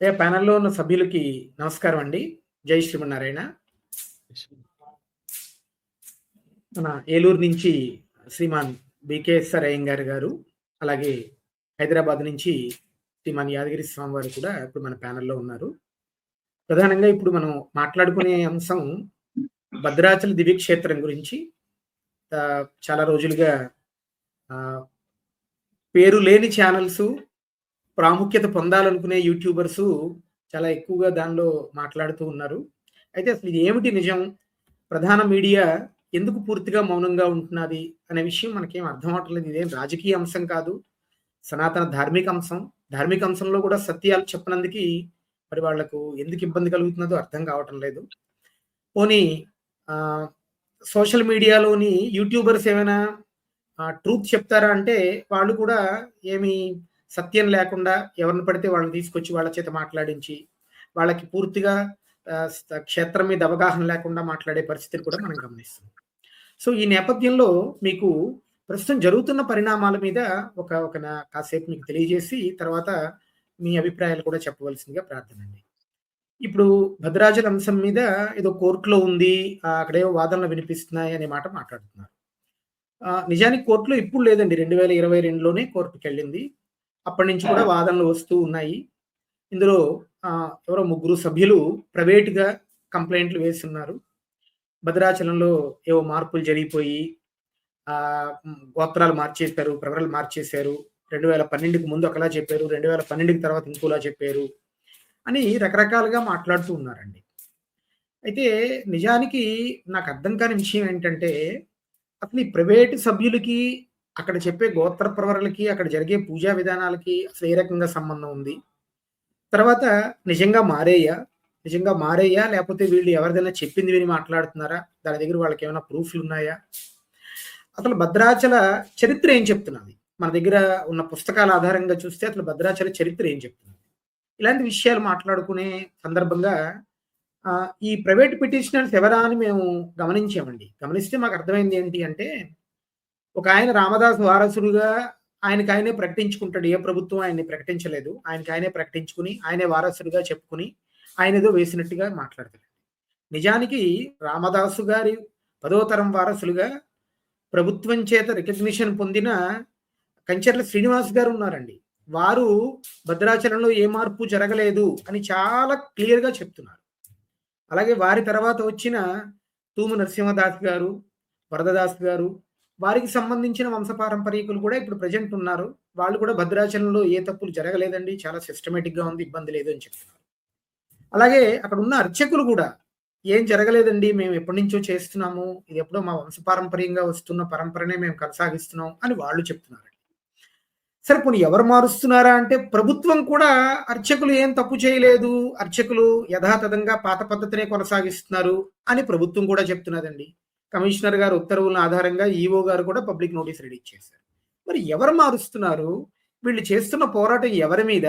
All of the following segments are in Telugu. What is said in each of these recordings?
ప్యానెల్‌లో ఉన్న సభ్యులకి నమస్కారం అండి. జై శ్రీమన్నారాయణ. మన ఏలూరు నుంచి శ్రీమాన్ బికేఎస్ఆర్ అయ్యంగార్ గారు, అలాగే హైదరాబాద్ నుంచి శ్రీమాన్ యాదగిరి స్వామి వారు కూడా ఇప్పుడు మన ప్యానెల్‌లో ఉన్నారు. ప్రధానంగా ఇప్పుడు మనం మాట్లాడుకునే అంశం భద్రాచల దివ్యక్షేత్రం గురించి. చాలా రోజులుగా ఆహ్, పేరు లేని ఛానెల్సు, ప్రాముఖ్యత పొందాలనుకునే యూట్యూబర్సు చాలా ఎక్కువగా దానిలో మాట్లాడుతూ ఉన్నారు. అయితే అసలు ఇది ఏమిటి నిజం? ప్రధాన మీడియా ఎందుకు పూర్తిగా మౌనంగా ఉంటున్నది అనే విషయం మనకేం అర్థం అవ్వట్లేదు. ఇదేం రాజకీయ అంశం కాదు. సనాతన ధార్మిక అంశం. ధార్మిక అంశంలో కూడా సత్యాలు చెప్పనందుకి మరి వాళ్లకు ఎందుకు ఇబ్బంది కలుగుతున్నదో అర్థం కావటం లేదు. పోనీ ఆహ్, సోషల్ మీడియాలోని యూట్యూబర్స్ ఏమైనా ట్రూత్ చెప్తారా అంటే వాళ్ళు కూడా ఏమి సత్యం లేకుండా ఎవరిని పడితే వాళ్ళని తీసుకొచ్చి వాళ్ళ చేత మాట్లాడించి, వాళ్ళకి పూర్తిగా క్షేత్రం మీద అవగాహన లేకుండా మాట్లాడే పరిస్థితిని కూడా మనం గమనిస్తున్నాం. సో, ఈ నేపథ్యంలో మీకు ప్రస్తుతం జరుగుతున్న పరిణామాల మీద కాసేపు మీకు తెలియజేసి, తర్వాత మీ అభిప్రాయాలు కూడా చెప్పవలసిందిగా ప్రార్థనండి. ఇప్పుడు భద్రాచలం అంశం మీద ఏదో కోర్టులో ఉంది, అక్కడేవో వాదనలు వినిపిస్తున్నాయి అనే మాట మాట్లాడుతున్నారు. నిజానికి కోర్టులో ఇప్పుడు లేదండి. 2022లోనే కోర్టుకెళ్ళింది. అప్పటి నుంచి కూడా వాదనలు వస్తూ ఉన్నాయి. ఇందులో ఎవరో ముగ్గురు సభ్యులు ప్రైవేట్‌గా కంప్లెయింట్లు వేసున్నారు. భద్రాచలంలో ఏవో మార్పులు జరిగిపోయి గోత్రాలు మార్చేశారు, ప్రవరలు మార్చేశారు. 2012కి ముందు ఒకలా చెప్పారు. 2012కి తర్వాత ఇంకోలా చెప్పారు అని రకరకాలుగా మాట్లాడుతూ ఉన్నారండి. అయితే నిజానికి నాకు అర్థం కాని విషయం ఏంటంటే, అసలు ఈ ప్రైవేట్ సభ్యులకి, అక్కడ చెప్పే గోత్ర ప్రవరలకి, అక్కడ జరిగే పూజా విధానాలకి అసలు ఏ రకంగా సంబంధం ఉంది? తర్వాత నిజంగా మారాయా? లేకపోతే వీళ్ళు ఎవరిదైనా చెప్పింది విని మాట్లాడుతున్నారా? దాని దగ్గర వాళ్ళకేమైనా ప్రూఫ్‌లున్నాయా? అసలు భద్రాచల చరిత్ర ఏం చెప్తున్నది? మన దగ్గర ఉన్న పుస్తకాల ఆధారంగా చూస్తే అసలు భద్రాచల చరిత్ర ఏం చెప్తున్నది? ఇలాంటి విషయాలు మాట్లాడుకునే సందర్భంగా ఈ ప్రైవేట్ పిటిషనర్స్ ఎవరా అని మేము గమనించామండి. గమనిస్తే మాకు అర్థమైంది ఏంటి అంటే, ఒక ఆయన రామదాసు వారసుడుగా ఆయనకాయనే ప్రకటించుకుంటాడు. ఏ ప్రభుత్వం ఆయన్ని ప్రకటించలేదు. ఆయనకాయనే ప్రకటించుకుని, ఆయనే వారసుడిగా చెప్పుకుని, ఆయనేదో వేసినట్టుగా మాట్లాడతాడు. నిజానికి రామదాసు గారి 10వ తరం వారసులుగా ప్రభుత్వం చేత రికగ్నిషన్ పొందిన కంచర్ల శ్రీనివాస్ గారు ఉన్నారండి. వారు భద్రాచలంలో ఏ మార్పు జరగలేదు అని చాలా క్లియర్‌గా చెప్తున్నారు. అలాగే వారి తర్వాత వచ్చిన తూము నరసింహదాస్ గారు, వరదదాస్ గారు, వారికి సంబంధించిన వంశపారంపర్యకులు కూడా ఇప్పుడు ప్రెజెంట్ ఉన్నారు. వాళ్ళు కూడా భద్రాచలంలో ఏ తప్పులు జరగలేదండి, చాలా సిస్టమాటిక్‌గా ఉంది, ఇబ్బంది లేదు అని చెప్తున్నారు. అలాగే అక్కడ ఉన్న అర్చకులు కూడా ఏం జరగలేదండి, మేము ఎప్పటినుంచో చేస్తున్నాము, ఇది ఎప్పుడో మా వంశపారంపర్యంగా వస్తున్న పరంపరనే మేము కొనసాగిస్తున్నాం అని వాళ్ళు చెప్తున్నారు. సరే, పోనీ ఎవరు మారుస్తున్నారా అంటే, ప్రభుత్వం కూడా అర్చకులు ఏం తప్పు చేయలేదు, అర్చకులు యథాతథంగా పాత పద్ధతినే కొనసాగిస్తున్నారు అని ప్రభుత్వం కూడా చెప్తున్నదండి. కమిషనర్ గారు ఉత్తర్వుల ఆధారంగా ఈఓ గారు కూడా పబ్లిక్ నోటీస్ రిలీజ్ చేశారు. మరి ఎవరు మారుస్తున్నారు? వీళ్ళు చేస్తున్న పోరాటం ఎవరి మీద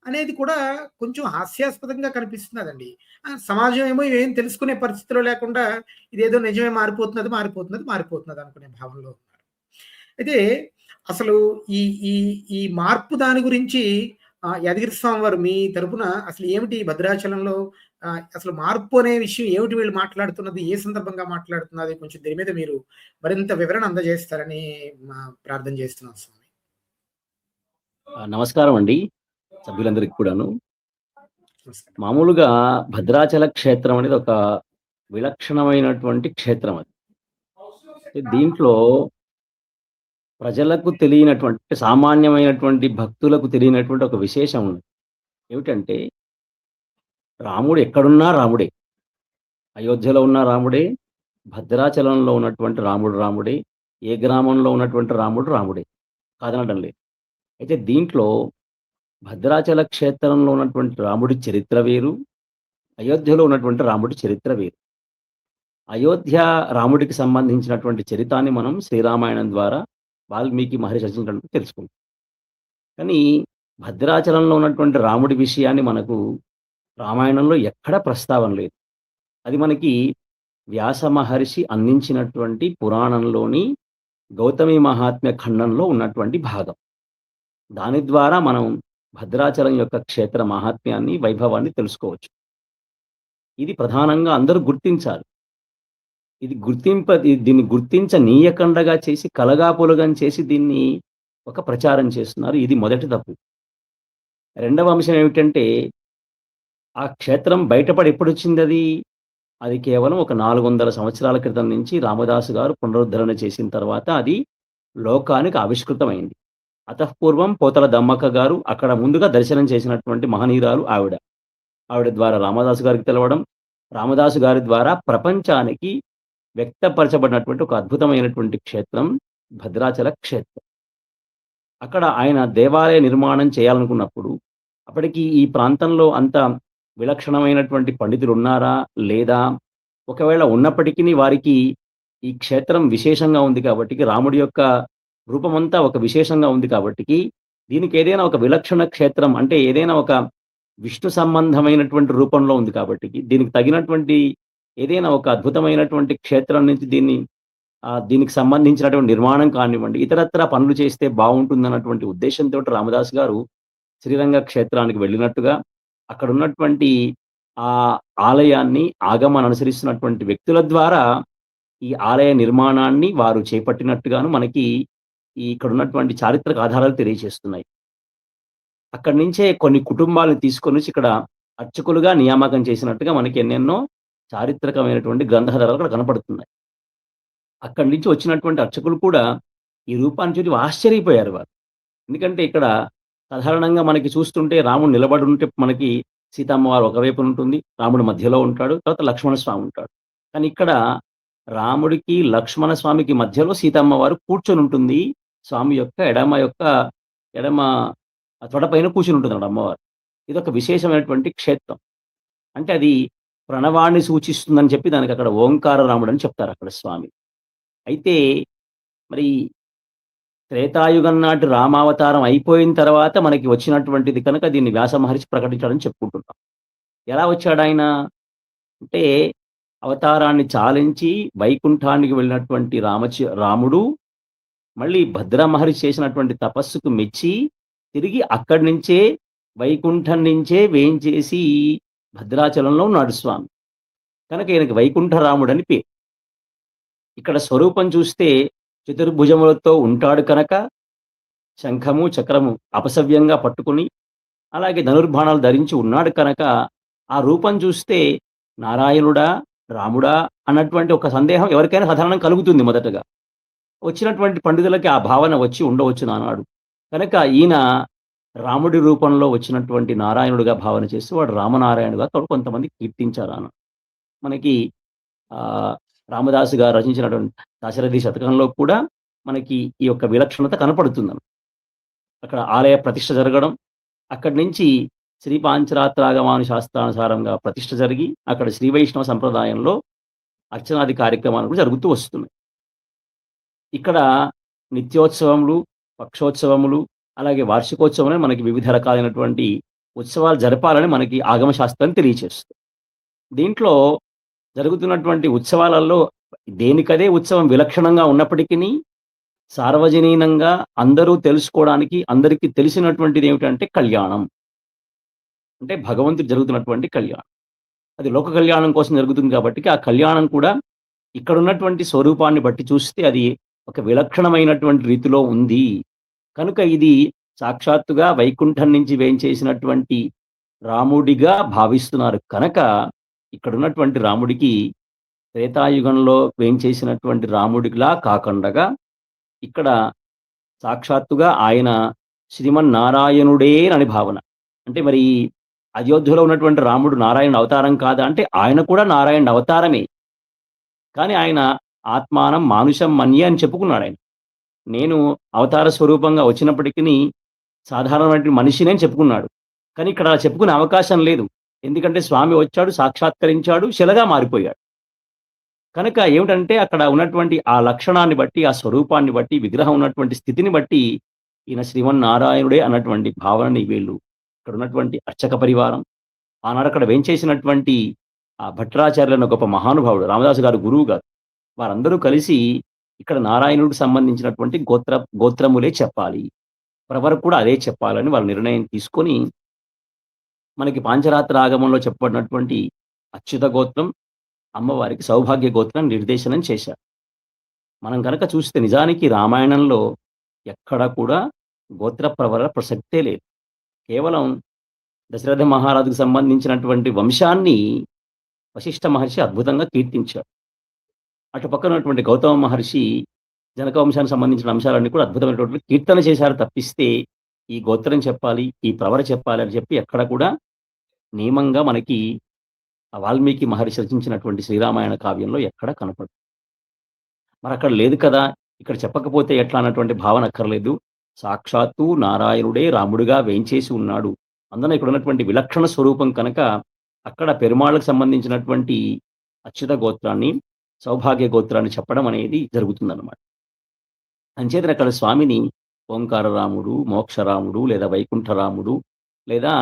అనేది కూడా కొంచెం హాస్యాస్పదంగా కనిపిస్తున్నదండి. సమాజం ఏమో ఏం తెలుసుకునే పరిస్థితిలో లేకుండా ఇదేదో నిజమే మారిపోతున్నది అనుకునే భావనలో ఉన్నారు. అయితే అసలు ఈ ఈ ఈ మార్పు దాని గురించి యాదగిరి స్వామి వారు మీ తరపున అసలు ఏమిటి భద్రాచలంలో అసలు మార్పు అనే విషయం ఏమిటి వీళ్ళు మాట్లాడుతున్నది? ఏ సందర్భంగా మాట్లాడుతున్నది? కొంచెం దీని మీద మీరు మరింత వివరణ అందజేస్తారని ప్రార్థన చేస్తున్నాం స్వామి. నమస్కారం అండి సభ్యులందరికీ కూడాను. మామూలుగా భద్రాచల క్షేత్రం అనేది ఒక విలక్షణమైనటువంటి క్షేత్రం. అది దీంట్లో ప్రజలకు తెలియనటువంటి, సామాన్యమైనటువంటి భక్తులకు తెలియనటువంటి ఒక విశేషం ఉంది. ఏమిటంటే, రాముడు ఎక్కడున్నా రాముడే. అయోధ్యలో ఉన్న రాముడే, భద్రాచలంలో ఉన్నటువంటి రాముడే, ఏ గ్రామంలో ఉన్నటువంటి రాముడే కాదనడం లేదు. అయితే దీంట్లో భద్రాచల క్షేత్రంలో ఉన్నటువంటి రాముడి చరిత్ర వేరు, అయోధ్యలో ఉన్నటువంటి రాముడి చరిత్ర వేరు. అయోధ్య రాముడికి సంబంధించినటువంటి చరితాన్ని మనం శ్రీరామాయణం ద్వారా వాల్మీకి మహర్షి రచించినట్టు తెలుసుకుంటాం. కానీ భద్రాచలంలో ఉన్నటువంటి రాముడి విషయాన్ని మనకు రామాయణంలో ఎక్కడ ప్రస్తావన లేదు. అది మనకి వ్యాస మహర్షి అందించినటువంటి పురాణంలోని గౌతమి మహాత్మ్య ఖండంలో ఉన్నటువంటి భాగం. దాని ద్వారా మనం భద్రాచలం యొక్క క్షేత్ర మహాత్మ్యాన్ని, వైభవాన్ని తెలుసుకోవచ్చు. ఇది ప్రధానంగా అందరూ గుర్తించాలి. దీన్ని గుర్తించనీయకండగా చేసి, కలగాపులగం చేసి దీన్ని ఒక ప్రచారం చేస్తున్నారు. ఇది మొదటి తప్పు. రెండవ అంశం ఏమిటంటే, ఆ క్షేత్రం బయటపడి ఎప్పుడొచ్చిందది? అది కేవలం ఒక 400 సంవత్సరాల క్రితం నుంచి రామదాసు గారు పునరుద్ధరణ చేసిన తర్వాత అది లోకానికి ఆవిష్కృతమైంది. అతఃపూర్వం పోతల దమ్మక్క గారు అక్కడ ముందుగా దర్శనం చేసినటువంటి మహనీయురాలు ఆవిడ. ఆవిడ ద్వారా రామదాసు గారికి తెలవడం, రామదాసు గారి ద్వారా ప్రపంచానికి వ్యక్తపరచబడినటువంటి ఒక అద్భుతమైనటువంటి క్షేత్రం భద్రాచల క్షేత్రం. అక్కడ ఆయన దేవాలయ నిర్మాణం చేయాలనుకున్నప్పుడు, అప్పటికి ఈ ప్రాంతంలో అంత విలక్షణమైనటువంటి పండితులున్నారా? లేదా? ఒకవేళ ఉన్నప్పటికిని వారికి ఈ క్షేత్రం విశేషంగా ఉంది కాబట్టికి, రాముడి యొక్క రూపమంతా ఒక విశేషంగా ఉంది కాబట్టికి, దీనికి ఏదైనా ఒక విలక్షణ క్షేత్రం అంటే ఏదైనా ఒక విష్ణు సంబంధమైనటువంటి రూపంలో ఉంది కాబట్టికి, దీనికి తగినటువంటి ఏదైనా ఒక అద్భుతమైనటువంటి క్షేత్రం నుంచి దీనికి సంబంధించినటువంటి నిర్మాణం కానివ్వండి, ఇతరత్రా పనులు చేస్తే బావుంటుందన్నటువంటి ఉద్దేశంతోటి రామదాసు గారు శ్రీరంగ క్షేత్రానికి వెళ్ళినట్టుగా, అక్కడున్నటువంటి ఆ ఆలయాన్ని, ఆగమాన్ని అనుసరిస్తున్నటువంటి వ్యక్తుల ద్వారా ఈ ఆలయ నిర్మాణాన్ని వారు చేపట్టినట్టుగాను మనకి ఇక్కడున్నటువంటి చారిత్రక ఆధారాలు తెలియజేస్తున్నాయి. అక్కడి నుంచే కొన్ని కుటుంబాలను తీసుకొనొచ్చి ఇక్కడ అర్చకులుగా నియామకం చేసినట్టుగా మనకి ఎన్నెన్నో చారిత్రకమైనటువంటి గ్రంథాధారాలు అక్కడ కనపడుతున్నాయి. అక్కడి నుంచి వచ్చినటువంటి అర్చకులు కూడా ఈ రూపాన్ని చూసి ఆశ్చర్యపోయారు వారు. ఎందుకంటే ఇక్కడ సాధారణంగా మనకి చూస్తుంటే రాముడు నిలబడి ఉంటే మనకి సీతమ్మ వారు ఒకవైపున ఉంటుంది, రాముడు మధ్యలో ఉంటాడు, తర్వాత లక్ష్మణ స్వామి ఉంటాడు. కానీ ఇక్కడ రాముడికి, లక్ష్మణ స్వామికి మధ్యలో సీతమ్మ వారు కూర్చొని ఉంటుంది. స్వామి యొక్క ఎడమ తొడ పైన కూర్చొని ఉంటుందన్నమాట అమ్మవారు. ఇదొక విశేషమైనటువంటి క్షేత్రం. అంటే అది ప్రణవాన్ని సూచిస్తుందని చెప్పి దానికి అక్కడ ఓంకార రాముడు అని చెప్తారు అక్కడ స్వామి. అయితే మరి త్రేతాయుగం నాటి రామావతారం అయిపోయిన తర్వాత మనకి వచ్చినటువంటిది కనుక దీన్ని వ్యాస మహర్షి ప్రకటించాడని చెప్పుకుంటున్నాం. ఎలా వచ్చాడాయన? అంటే అవతారాన్ని చాలించి వైకుంఠానికి వెళ్ళినటువంటి రాముడు మళ్ళీ భద్ర మహర్షి చేసినటువంటి తపస్సుకు మెచ్చి తిరిగి అక్కడి నుంచే వైకుంఠం నుంచే వేంచేసి భద్రాచలంలో ఉన్నాడు స్వామి. కనుక ఈయనకి వైకుంఠ రాముడని పేరు. ఇక్కడ స్వరూపం చూస్తే చతుర్భుజములతో ఉంటాడు కనుక శంఖము, చక్రము అపసవ్యంగా పట్టుకుని, అలాగే ధనుర్బాణాలు ధరించి ఉన్నాడు కనుక ఆ రూపం చూస్తే నారాయణుడా, రాముడా అన్నటువంటి ఒక సందేహం ఎవరికైనా సాధారణంగా కలుగుతుంది మొదటగా. వచ్చినటువంటి పండితులకి ఆ భావన వచ్చి ఉండవచ్చు నానాడు. కనుక ఈయన రాముడి రూపంలో వచ్చినటువంటి నారాయణుడిగా భావన చేస్తూ వాడు రామనారాయణుడుగా కొంతమంది కీర్తించారు. మనకి రామదాసు గారు రచించినటువంటి దాశరథి శతకంలో కూడా మనకి ఈ యొక్క విలక్షణత కనపడుతుందన్నమాట. అక్కడ ఆలయ ప్రతిష్ఠ జరగడం, అక్కడి నుంచి శ్రీ పాంచరాత్రాగమాను శాస్త్రానుసారంగా ప్రతిష్ఠ జరిగి అక్కడ శ్రీ వైష్ణవ సంప్రదాయంలో అర్చనాది కార్యక్రమాలు కూడా జరుగుతూ వస్తున్నాయి. ఇక్కడ నిత్యోత్సవములు, పక్షోత్సవములు, అలాగే వార్షికోత్సవం మనకి వివిధ రకాలైనటువంటి ఉత్సవాలు జరపాలని మనకి ఆగమ శాస్త్రం తెలియచేస్తుంది. దీంట్లో జరుగుతున్నటువంటి ఉత్సవాలలో దేనికదే ఉత్సవం విలక్షణంగా ఉన్నప్పటికీ సార్వజనీనంగా అందరూ తెలుసుకోవడానికి అందరికీ తెలిసినటువంటిది ఏమిటంటే కళ్యాణం. అంటే భగవంతుడు జరుగుతున్నటువంటి కళ్యాణం. అది లోక కళ్యాణం కోసం జరుగుతుంది కాబట్టి ఆ కళ్యాణం కూడా ఇక్కడ ఉన్నటువంటి స్వరూపాన్ని బట్టి చూస్తే అది ఒక విలక్షణమైనటువంటి రీతిలో ఉంది. కనుక ఇది సాక్షాత్తుగా వైకుంఠం నుంచి వేంచేసినటువంటి రాముడిగా భావిస్తున్నారు కనుక ఇక్కడున్నటువంటి రాముడికి త్రేతాయుగంలో వేంచేసినటువంటి రాముడిలా కాకుండగా ఇక్కడ సాక్షాత్తుగా ఆయన శ్రీమన్నారాయణుడే అని భావన. అంటే మరి అయోధ్యలో ఉన్నటువంటి రాముడు నారాయణ అవతారం కాదా అంటే ఆయన కూడా నారాయణ అవతారమే. కానీ ఆయన ఆత్మానం మానుషం మన్యే అని చెప్పుకున్నాడు ఆయన. నేను అవతార స్వరూపంగా వచ్చినప్పటికీ సాధారణమైన మనిషినే అని చెప్పుకున్నాడు. కానీ ఇక్కడ అలా చెప్పుకునే అవకాశం లేదు. ఎందుకంటే స్వామి వచ్చాడు, సాక్షాత్కరించాడు, శిలగా మారిపోయాడు. కనుక ఏమిటంటే అక్కడ ఉన్నటువంటి ఆ లక్షణాన్ని బట్టి, ఆ స్వరూపాన్ని బట్టి, విగ్రహం ఉన్నటువంటి స్థితిని బట్టి ఈయన శ్రీమన్నారాయణుడే అన్నటువంటి భావనని వీళ్ళు ఇక్కడ ఉన్నటువంటి అర్చక పరివారం, ఆనాడు అక్కడ వేంచేసినటువంటి ఆ భట్టాచార్యులను గొప్ప మహానుభావుడు రామదాసు గారు గురువు గారు వారందరూ కలిసి ఇక్కడ నారాయణుడికి సంబంధించినటువంటి గోత్రములే చెప్పాలి. ప్రవర కూడా అదే చెప్పాలని వాళ్ళు నిర్ణయం తీసుకొని, మనకి పాంచరాత్ర ఆగమంలో చెప్పబడినటువంటి అచ్యుత గోత్రం, అమ్మవారికి సౌభాగ్య గోత్రం నిర్దేశనం చేశారు. మనం గనక చూస్తే నిజానికి రామాయణంలో ఎక్కడ కూడా గోత్ర ప్రవర ప్రసక్తే లేదు. కేవలం దశరథ మహారాజుకు సంబంధించినటువంటి వంశాన్ని వశిష్ఠ మహర్షి అద్భుతంగా కీర్తించాడు. అటు పక్కన ఉన్నటువంటి గౌతమ మహర్షి జనక వంశానికి సంబంధించిన అంశాలన్నీ కూడా అద్భుతమైనటువంటి కీర్తన చేశారు తప్పిస్తే, ఈ గోత్రం చెప్పాలి, ఈ ప్రవర చెప్పాలి అని చెప్పి ఎక్కడ కూడా నియమంగా మనకి ఆ వాల్మీకి మహర్షి రచించినటువంటి శ్రీరామాయణ కావ్యంలో ఎక్కడ కనపడదు. మరక్కడ లేదు కదా! ఇక్కడ చెప్పకపోతే ఎట్లా అన్నటువంటి భావన అక్కర్లేదు. సాక్షాత్తు నారాయణుడే రాముడిగా వేంచేసి ఉన్నాడు. అందున ఇక్కడున్నటువంటి విలక్షణ స్వరూపం కనుక, అక్కడ పెరుమాళ్ళకు సంబంధించినటువంటి అచ్యుత గోత్రాన్ని, సౌభాగ్య గోత్రాన్ని చెప్పడం అనేది జరుగుతుందనమాట. అంచేతన అక్కడ స్వామిని ఓంకార రాముడు, మోక్షరాముడు, లేదా వైకుంఠరాముడు, లేదా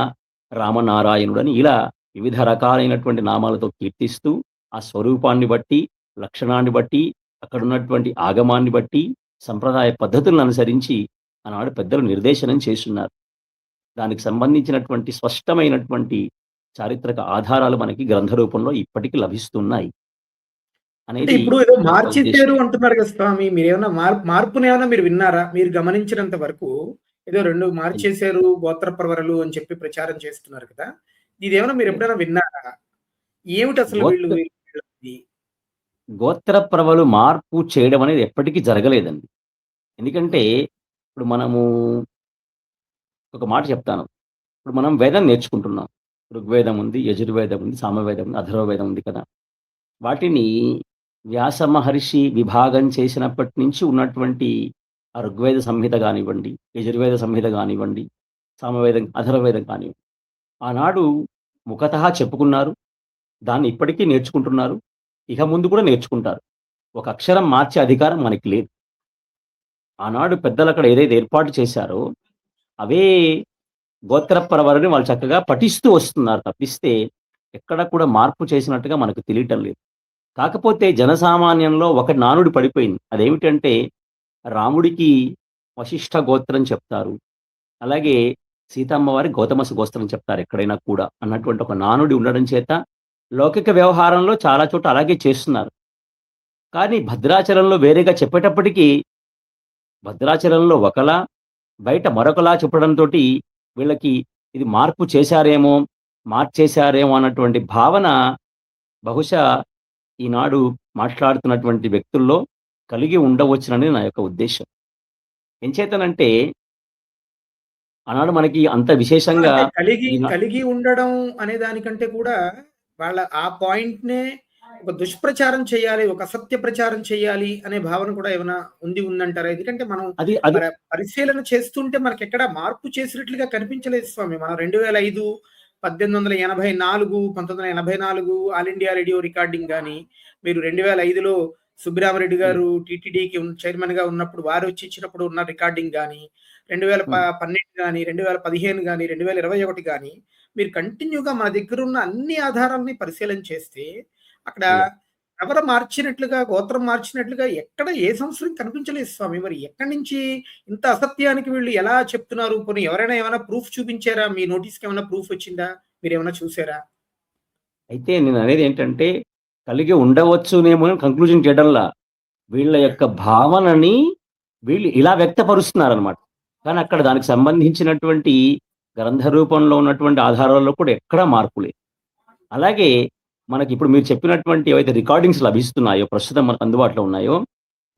రామనారాయణుడని ఇలా వివిధ రకాలైనటువంటి నామాలతో కీర్తిస్తూ, ఆ స్వరూపాన్ని బట్టి, లక్షణాన్ని బట్టి, అక్కడున్నటువంటి ఆగమాన్ని బట్టి, సంప్రదాయ పద్ధతులను అనుసరించి ఆనాడు పెద్దలు నిర్దేశనం చేసున్నారు. దానికి సంబంధించినటువంటి స్పష్టమైనటువంటి చారిత్రక ఆధారాలు మనకి గ్రంథ రూపంలో ఇప్పటికి లభిస్తున్నాయి అంటే అనేది ఇప్పుడు ఏదో ఒక ఉద్దేశం. మార్చేశారు అంటున్నారు కదా స్వామి. మీరేమన్నా మార్పునేమన్నా మీరు విన్నారా? మీరు గమనించినంత వరకు ఏదో 2 మార్చేశారు గోత్ర ప్రవరలు అని చెప్పి ప్రచారం చేస్తున్నారు కదా! ఇదేమన్నా మీరు ఎప్పుడైనా విన్నారా? ఏమిటసలు గోత్ర వీళ్ళది? గోత్ర ప్రవలు మార్పు చేయడం అనేది ఎప్పటికీ జరగలేదండి. ఎందుకంటే, ఇప్పుడు మనము ఒక మాట చెప్తాను. ఇప్పుడు మనం వేదం నేర్చుకుంటున్నాం. ఋగ్వేదం ఉంది, యజుర్వేదం ఉంది, సామవేదం ఉంది, అథర్వవేదం ఉంది కదా! వాటిని వ్యాస మహర్షి విభాగం చేసినప్పటి నుంచి ఉన్నటువంటి ఆ ఋగ్వేద సంహిత గానివ్వండి, యజుర్వేద సంహిత గానివ్వండి, సామవేదం, అథర్వవేదం కానివ్వండి. ఆనాడు ముఖతః చెప్పుకున్నారు. దాన్ని ఇప్పటికీ నేర్చుకుంటున్నారు. ఇక ముందు కూడా నేర్చుకుంటారు. ఒక అక్షరం మార్చే అధికారం మనకి లేదు. ఆనాడు పెద్దలక్కడ ఏదైతే ఏర్పాటు చేశారో, అవే గోత్ర ప్రవరని వాళ్ళు చక్కగా పఠిస్తూ వస్తున్నారు తప్పిస్తే, ఎక్కడ కూడా మార్పు చేసినట్టుగా మనకు తెలియటం లేదు. కాకపోతే జనసామాన్యంలో ఒక నానుడి పడిపోయింది. అదేమిటంటే, రాముడికి వశిష్ఠ గోత్రం చెప్తారు. అలాగే సీతమ్మ వారికి గౌతమస గోత్రం చెప్తారు ఎక్కడైనా కూడా అన్నటువంటి ఒక నానుడి ఉండడం చేత, లౌకిక వ్యవహారంలో చాలా చోట్ల అలాగే చేస్తున్నారు. కానీ భద్రాచలంలో వేరేగా చెప్పేటప్పటికీ, భద్రాచలంలో ఒకలా, బయట మరొకలా చెప్పడంతోటి వీళ్ళకి ఇది మార్పు చేశారేమో, మార్చేశారేమో అన్నటువంటి భావన బహుశా ఈనాడు మాట్లాడుతున్నటువంటి వ్యక్తుల్లో కలిగి ఉండవచ్చునని నా యొక్క ఉద్దేశ్యం. ఎంచేతనంటే, ఆనాడు మనకి అంత విశేషంగా అంటే కలిగి ఈనా కలిగి ఉండడం అనే దానికంటే కూడా వాళ్ళ ఆ పాయింట్‌నే ఒక దుష్ప్రచారం చేయాలి, ఒక అసత్య ప్రచారం చేయాలి అనే భావన కూడా ఏమైనా ఉందంటారా? ఎందుకంటే మనం అది అది పరిశీలన చేస్తుంటే మనకెక్కడ మార్పు చేసినట్లుగా కనిపించలేదు స్వామి. మనం 2005, 1884, 1984 ఆల్ ఇండియా రేడియో రికార్డింగ్ గాని, మీరు 2005లో సుబ్బిరామరెడ్డి హ్మ్. గారు టీటీడీకి చైర్మన్‌గా ఉన్నప్పుడు వారొచ్చి ఇచ్చినప్పుడు ఉన్న రికార్డింగ్ గాని, హ్మ్. 12 గాని, 2015 గాని, 2021 గాని, మీరు కంటిన్యూగా మన దగ్గరున్న అన్ని ఆధారాల్ని పరిశీలన చేస్తే, అక్కడ అయ్యో! ఎవరు మార్చినట్లుగా, గోత్రం మార్చినట్లుగా ఎక్కడ ఏ సంవత్సరం కనిపించలేదు స్వామి. మరి ఎక్కడి నుంచి ఇంత అసత్యానికి వీళ్ళు ఎలా చెప్తున్నారు? పోనీ ఎవరైనా ఏమైనా ప్రూఫ్ చూపించారా? మీ నోటీస్‌కేమైనా ప్రూఫ్ వచ్చిందా? మీరేమైనా చూసారా? అయితే నేననేదేంటంటే, కలిగి ఉండవచ్చునేమో అని కంక్లూజన్ చేయడంలా, వీళ్ళ యాహ్! యొక్క భావనని వీళ్ళు ఇలా వ్యక్తపరుస్తున్నారనమాట. కానీ అక్కడ దానికి సంబంధించినటువంటి గ్రంథ రూపంలో ఉన్నటువంటి ఆధారాల్లో కూడా ఎక్కడా మార్పు లేదు. అలాగే మనకిప్పుడు మీరు చెప్పినటువంటి ఏవైతే రికార్డింగ్స్ లభిస్తున్నాయో, ప్రస్తుతం మనకు అందుబాటులో ఉన్నాయో,